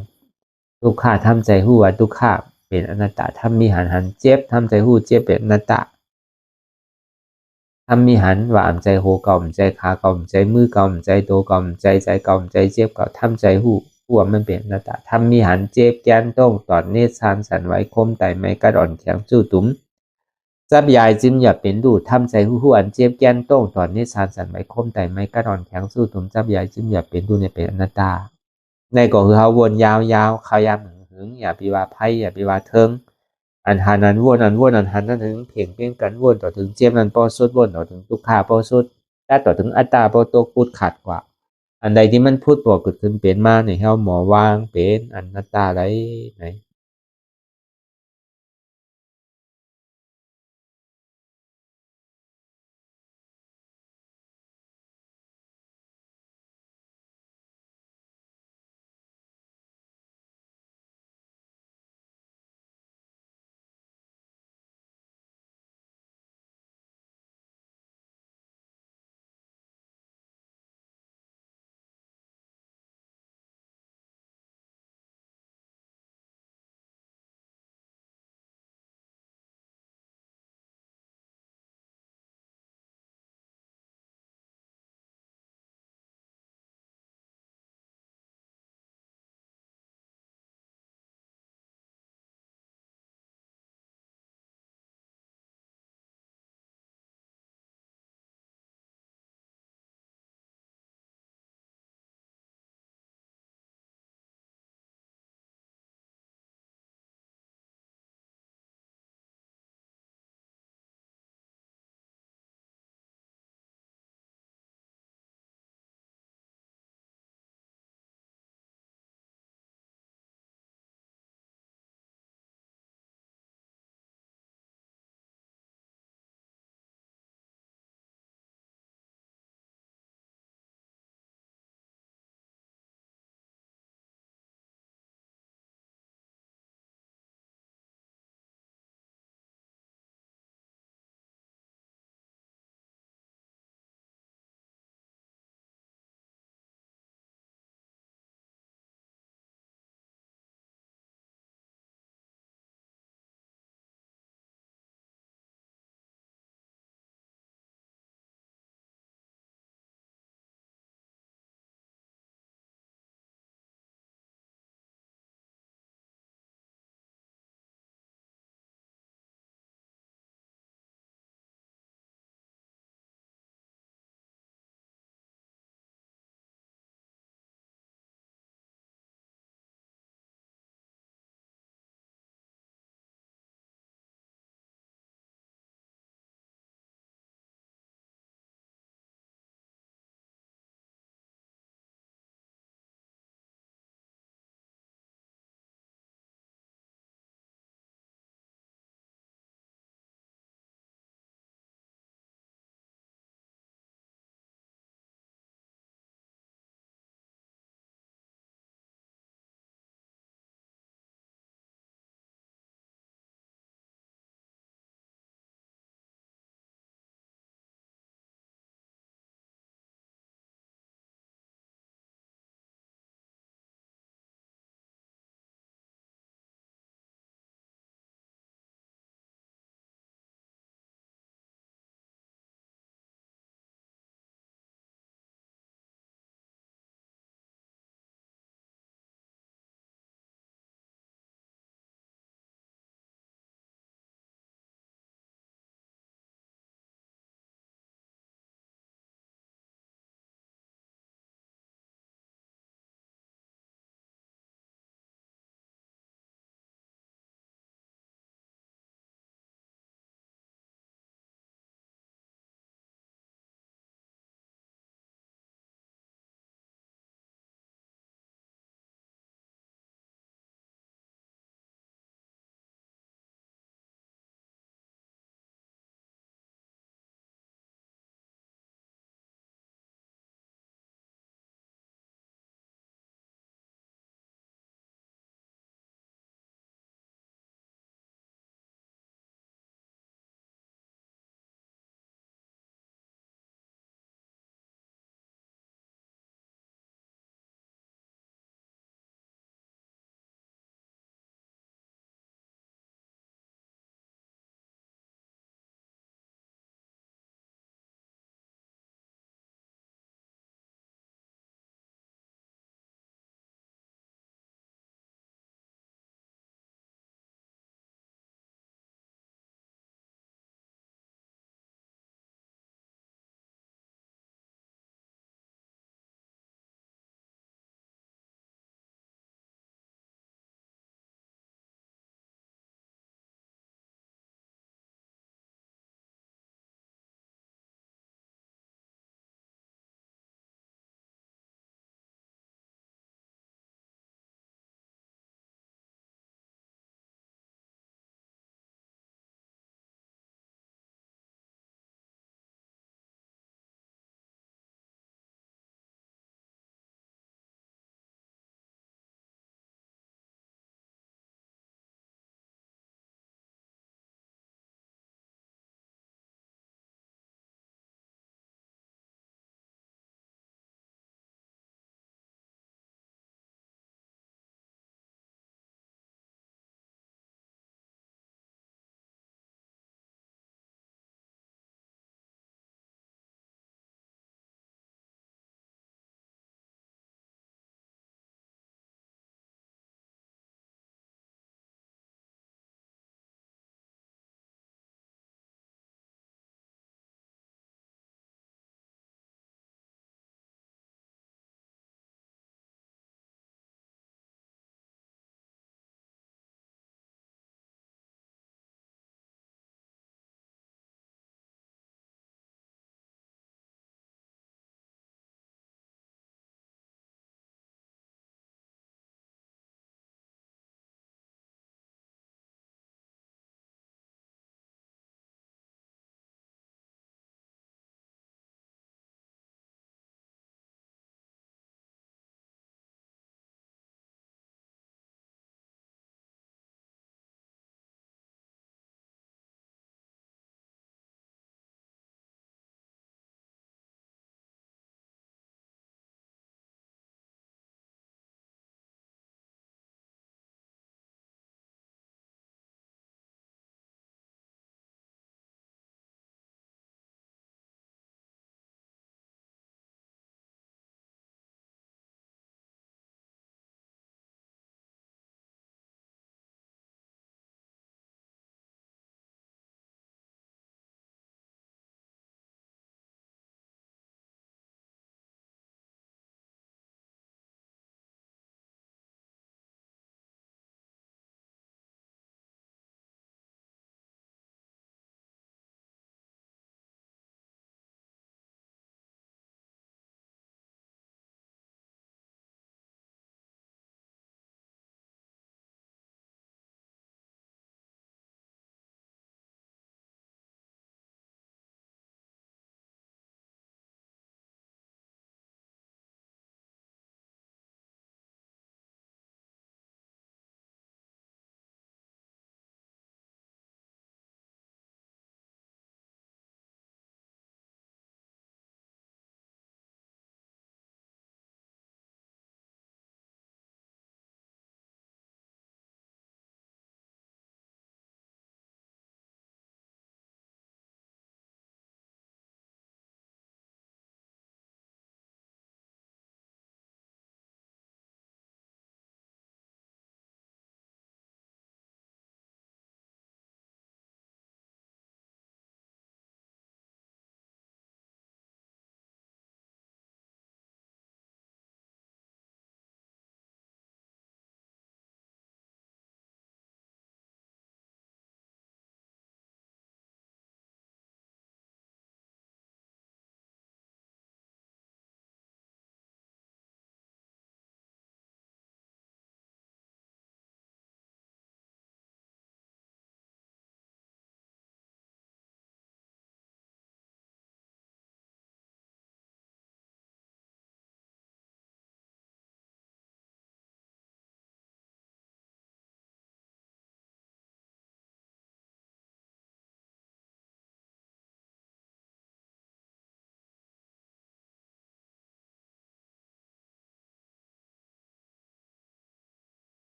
ทุกข์ทำใจฮู้ว่าทุกข์เป็นอนัตตาทำมีหันเจ็บทำใจฮู้เจ็บเป็นอนัตตาทำมีหันว่าอำใจโหเก่าใจขาเก่าใจมือเก่าใจโตเก่าใจเก่าใจเจ็บเก่าทำใจฮู้ว่ามันเป็นอนัตตาทำมีหันเจ็บแกนต้องตอนเนสานสันไว้คมไตไม้กระดอนแข็งสู้ตุ้มจับยายจิ้มอย่าเป็นดูทำใจฮู้อันเจ็บแกนต้องตอนเนสานสันไว้คมไตไม้กระดอนแข็งสู้ตุ้มจับยายจิ้มอย่าเป็นดูเนี่ยเป็นอนัตตาในก็คือเฮาวนยาวๆขยามหึงอย่าไปว่าไผอย่าไปว่าเทิงอันหันนั้นวนอันหันนั้นถึงเพ่งเพ่งกันวนต่อถึงเจ็บนั้นบ่สุดวนต่อถึงทุกข์บ่สุดแต่ต่อถึงอัตตาบ่ตกปุดขัดกว่าอันใดที่มันพูดบ่เกิดขึ้นเป็นมานี่เฮาหมอวางเป็นอนัตตาได้ไหน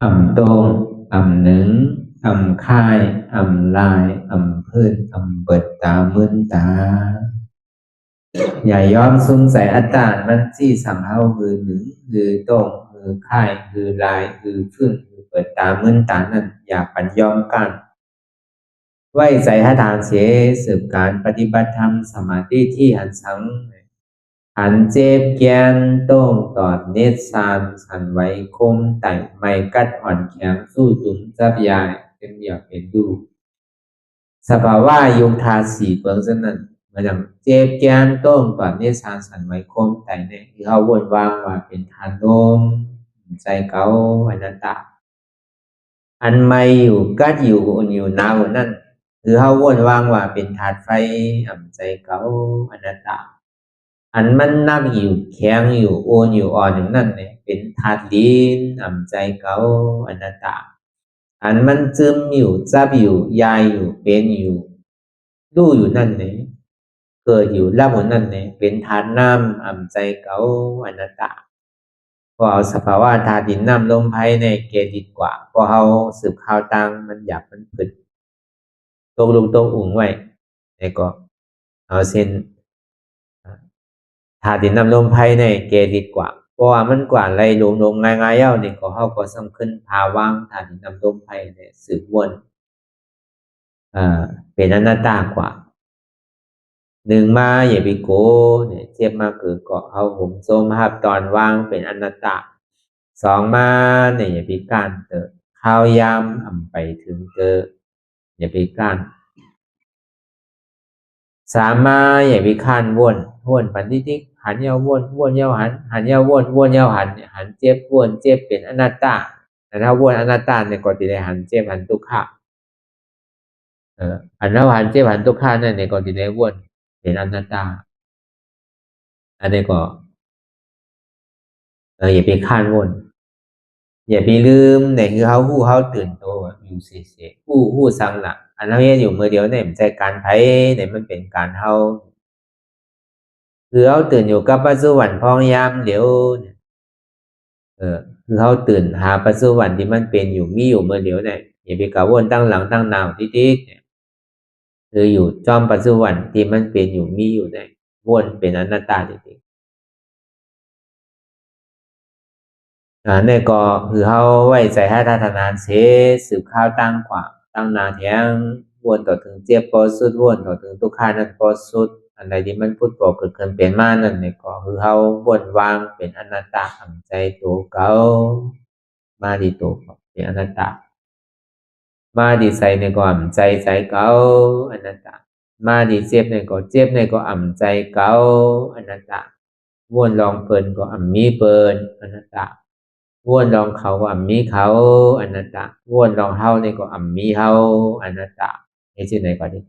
โตงหนึ่งค่ายลายพื้นเปิดตามึนตาอย่ายอมสงสัยอัตตามันที่สังเฮาคือหนึ่งคือโตงคือค่ายคือลายคือพื้นคือเปิดตามึนตานั่นอย่าปัญยอมกันไว้ใจให้ทานเสียสืบการปฏิบัติธรรมสมาธิที่หันสังหันเจ็บแกนโต้งตอดเนตรสานสันไว้คมไต่ไม่กัดอ่อนแข็งสู้ตุนจับยายเป็นอยากเป็นดูสภาวะยุงทาสีเปิงสนั่นมันยังเจ็บแกนโต้งตอดเนตรสานสันไว้คมไต่เนี่ยที่เขาวนวางว่าเป็นทานลมใจเก่าอนัตตาอันไม่อยู่กัดอยู่อุ่นอยู่หนาวนั่นคือเขาวนวางว่าเป็นธาตุไฟใจเก่าอนัตตาอันมันนักอยู่แข็งอยู่โอนอยู่อ่อนอย่างนั้นเนี่ยเป็นธาตุดินใจเก่าอนัตตาอันมันซึมอยู่จับอยู่ยายอยู่เป็นอยู่รู้อยู่นั่นเนี่ยเกิดอยู่รับอยู่นั่นเนี่ยเป็นธาตุน้ำใจเก่าอนัตตาพอเอาสภาวะธาตุดินน้ำลมไพ่ในเกดีกว่าพอเขาสืบข่าวตังมันอยากมันผึดตกลงตรงอุ่งไว้แล้วก็เอาเส้นธาตุดินน้ำลมไพ่ในเกดีกว่าเพราะว่ามันกว่าไรลงง่ายๆเย้านี่ก็เขาก็สำคัญภาวะธาตุดินน้ำลมไพ่เนี่ยสืบวนเป็นอนัตตากว่าหนึ่งมาอย่าไปโกเนี่ยเทียบมาคือก็เอาผมโซมภาพตอนว่างเป็นอนัตตาสองมาเนี่ยอย่าไปการเตอข้าวยำไปถึงเตออย่าไปการสามมาอย่าไปข้านวนปันทิกหันเยาวนเยาหันเยาวนเยาหันเจ็บวนเจ็บเป็นอนัตตาแต่ถ้าวนอนัตตาเนี่ยก็จะได้หันเจ็บหันทุกขะหันแล้วหันเจ็บหันทุกขะนั่นเนี่ยก็จะได้วนเป็นอนัตตาอันนี้ก็อย่าไปข้านวนอย่าไปลืมเนี่ยคือเขาตื่นตัวอยู่เสียผู้สังหลักอันนั้นอยู่มือเดียวเนี่ยมันใจการไพ่เนี่ยมันเป็นการเฮาคือเขาตื่นอยู่กับปัจจุบันพองยามเดี๋ยวเนี่ยคือเขาตื่นหาปัจจุบันที่มันเป็นอยู่มีอยู่เมื่อเดียวเนี่ยอย่าไปกะวนตั้งหลังตั้งนาวติ๊กเนี่ยคืออยู่จอมปัจจุบันที่มันเป็นอยู่มีอยู่เนี่ยวนเป็นอนัตตาจริงๆเนี่ยก็คือเขาไว้ใจให้ทัศนานเสสืบข้าวตั้งกว่าตั้งนาแทงวนต่อถึงเจ็บปอสุดวนต่อถึงทุกขานั้นปอสุดอะไรที่มันพูดบอกเกิดขึ้นเป็นมานั่นเนี่ยก็คือเขาวนวางเป็นอนัตตาทำใจตัวเก่ามาดีตัวเป็นอนัตตามาดีใส่ในก็อ่ำใจเก่าอนัตตามาดีเจ็บในก็เจ็บในก็อ่ำใจเก่าอนัตตาวนลองเปินก็อ่ำมีเปินอนัตตาวนลองเขาก็อ่ำมีเขาอนัตตาวนลองเฮาในก็อ่ำมีเฮาอนัตตานี่ชื่อไหนก็ได้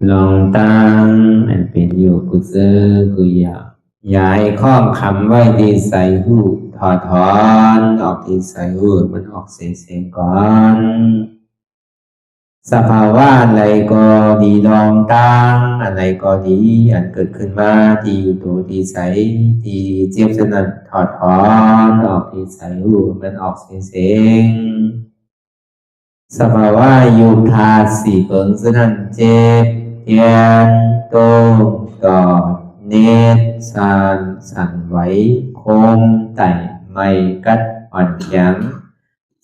ลองตั้งอันเป็นอยู่กุศลกุยาย้ายข้อมคำไว้ที่ใส่หูถอดถอนออกที่ใส่หูมันออกเสียงก่อนสภาวะอะไรก็ดีลองตั้งอะไรก็ดีอันเกิดขึ้นมาที่อยู่ตัวที่ใส่ที่เจ็บสนั่นถอดถอนออกที่ใส่หูมันออกเสียงสภาวะอยู่ธาตุสี่เปิงสนั่นเจ็บเทียนโตกอดเนตรสั่นไหวโคมไต่ไม่กัดอ่อนแข็ง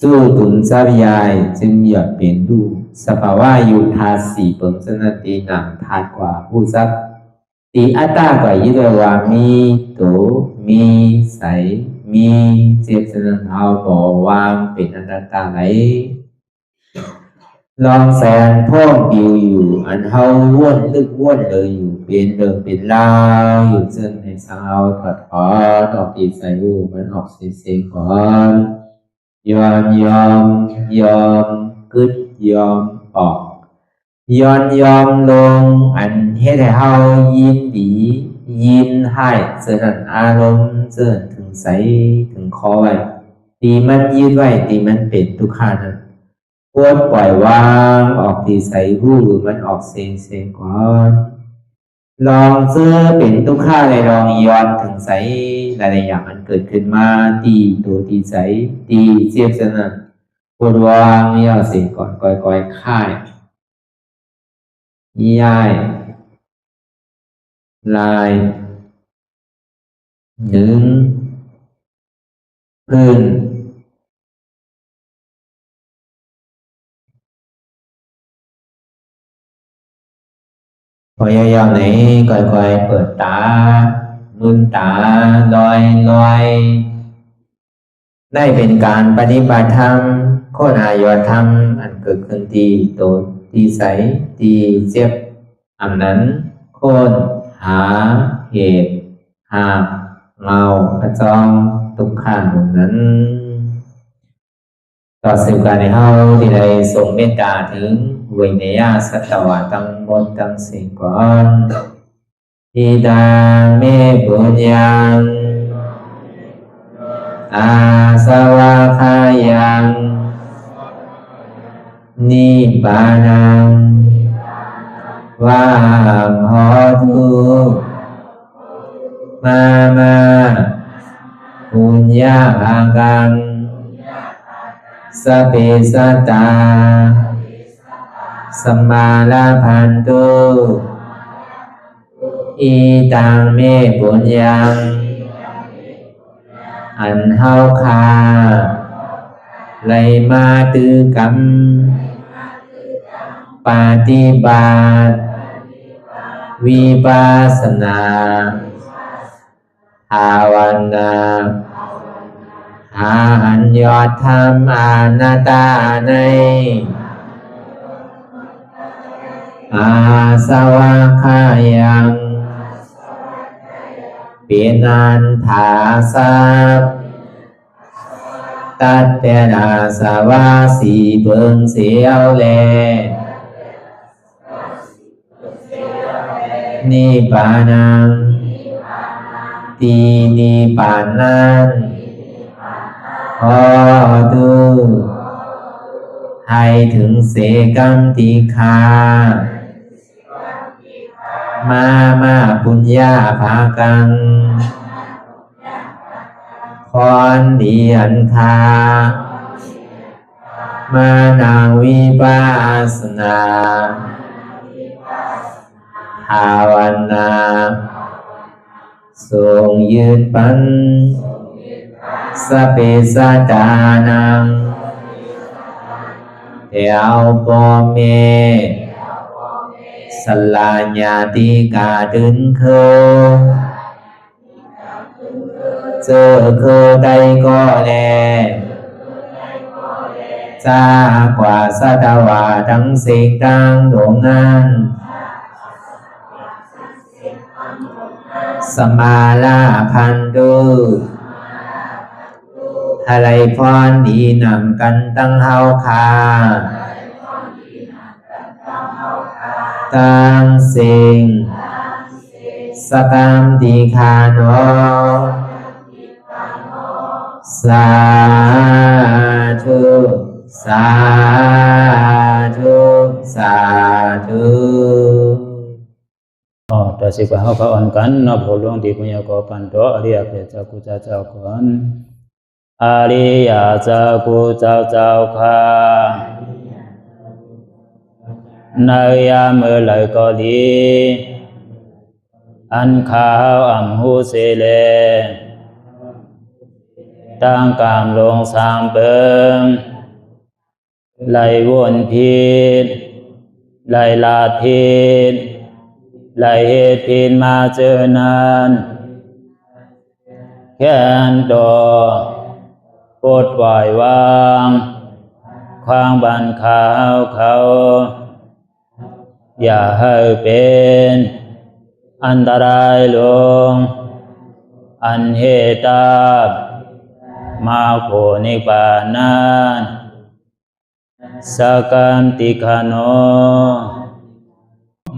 สู้ตุนซับยายจึงหยดเปลี่ยนดูสภาวะอยู่ธาตุสี่เปิงสนั่นตีหนังธาตุกว่าผู้ซับตีอัตตากว่ายึดว่ามีโตมีใสมีเจ็บสนั่นเอาบ่วางเป็นอนัตตาไหลลองแสนพ่องปิวอยู่อันเฮาว่นลึกว่นเลยอยู่เป็นเดิมเป็นลาวอยู่จนในสาวถอดถอนออกตีใส่หูมันออกเสียงก่อนยอมกึดยอมออกยอมลงอันเฮ็ดให้เฮายินดียินให้เจริญอารมณ์เจริญถึงใสถึงคอไว้ตีมันยืดไว้ตีมันเป็นทุกขานั้นปวดปล่อยวางออกที่ใส่หูมันออกเสียงก่อนลองเจอเป็นทุกข้าเลยลองย้อนถึงใสหลายอย่างมันเกิดขึ้นมาตีตัวที่ใสตีเจียบสนั่นปวดวางย่อเสียงก่อนก่อยค่ายย้ายลายหนึ่งพื้นพอยาวๆไหนก่อยเปิดตาลืมตาลอยได้เป็นการปฏิบัติธรรมโคหายอดธรรมอันเกิดขึ้นที่โตที่ใสที่เจ็บอันนั้นโคนหาเหตุหาเงากระจองทุกข้างนั้นต่อสืบการในเฮาที่ได้ส่งเมตตาถึงวิเนยสัตวะตั้งบนตั้งสิ่งก่อนอิดาเมบุญยังอาสวะคายังนิบานังวาหอตุมาปุญญาภากังสเปสัตตาสัมมาลาภันตุอีตังเมปุญญังอันเฮาคาไลมาตือกรรมปฏิบัติวิปัสสนาภาวนาหาอันยอดธรรมอนัตตาในอาสวะคายังเป็นอันถาสัพตัดแต่นาสวะสีเบิงเสียวแลนิพพานังตีนิพพานังขอดูให้ถึงเสกัมติคามาปุญญาภากังคอนดีอันคามานังวิปัสสนาภาวนาทรงยืดปันสเปสัตตานังเทวปเมสลาญาติกาดึนเคเจอคือใดก็แลจากว่าสัตวาทั้งสิ่งต่างดวงงานสมาลาพันตุอะไรพรดีนำกันตั้งเฮาคา tăng sinh sakam ti kha no sa thu sa thu sa thu ต่อสิกว่าเฮาพระอ่อนกันเนาะพระหลวงที่ปุญญาก็ปันโตอริยเพศเจ้ากูเจ้าก่อนอริยเจ้ากูเจ้าค่ะในยามเมื่อไหร่ก็ดีอันข้าวอ่ำหูเสเลตั้งกามลงสามเปิงไหลวนพิษไหลลาพิษไหลเหตุพิษมาเจอนั้นแค่นดอปลดปล่อยวางความบันขาวเขาอย่าให้เป็นอันตรายลงอันเหตุมาโผนิปานันสกันติคโน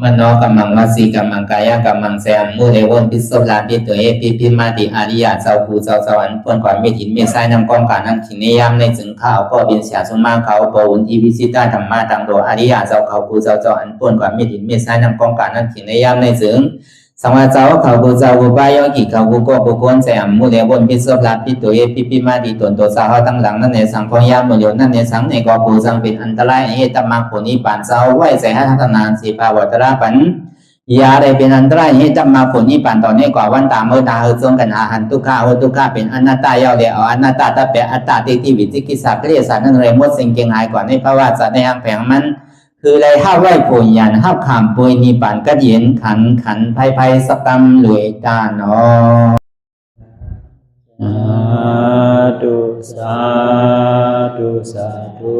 มโนกัมมังวสีกัมมังกายกัมมังแสงมูเอวนพิศลาปิตัวเอปิพิมาติอาริยะเจ้าภูเจ้าสวรรค์พ้นก่อนเมถินเมษายนำกองการนั่งขินในยามในจึงข้าวก็บินเสียสุมาเขาปวุนทีพิสิตาธรรมะตังโดอาริยะเจ้าเขาภูเจ้าสวรรค์พ้นก่อนเมถินเมษายนำกองการนั่งขินในยามในจึงสังวาเจ้าเขาภูเจ้าภูปายกิเขาภูโกภูโกนแสงมูเอวนพิศลาปิตัวเอปิพิมาติตนตัวสาวตั้งหลังนั่นในสังพยามโยนั่นในสังในกอภูสังเป็นอันตรายเหตุมาโผนิปานเจ้าไหวใส่ให้ทัศนานสีภาวตระปันยาได้เป็นอันตรายให้จำมาผลนี้ปั่นต่อนี้กว่าวันตามเมื่อตาเฮจงกันหาหันทุกข้าทุกข้าเป็นอนัตตาเยาเดียวอนัตตาตาเป็นอัตตาที่วิจิกิสาเกลียสานั่นเลยมดสิ่งเก่งหายกว่าในภาวะสัตว์ในอังแผงมันคือไรห้าไหวผลยันห้าขามปุยนิปั่นก็เย็นขันภัยสกรรมรวยตาเนาะสาธุ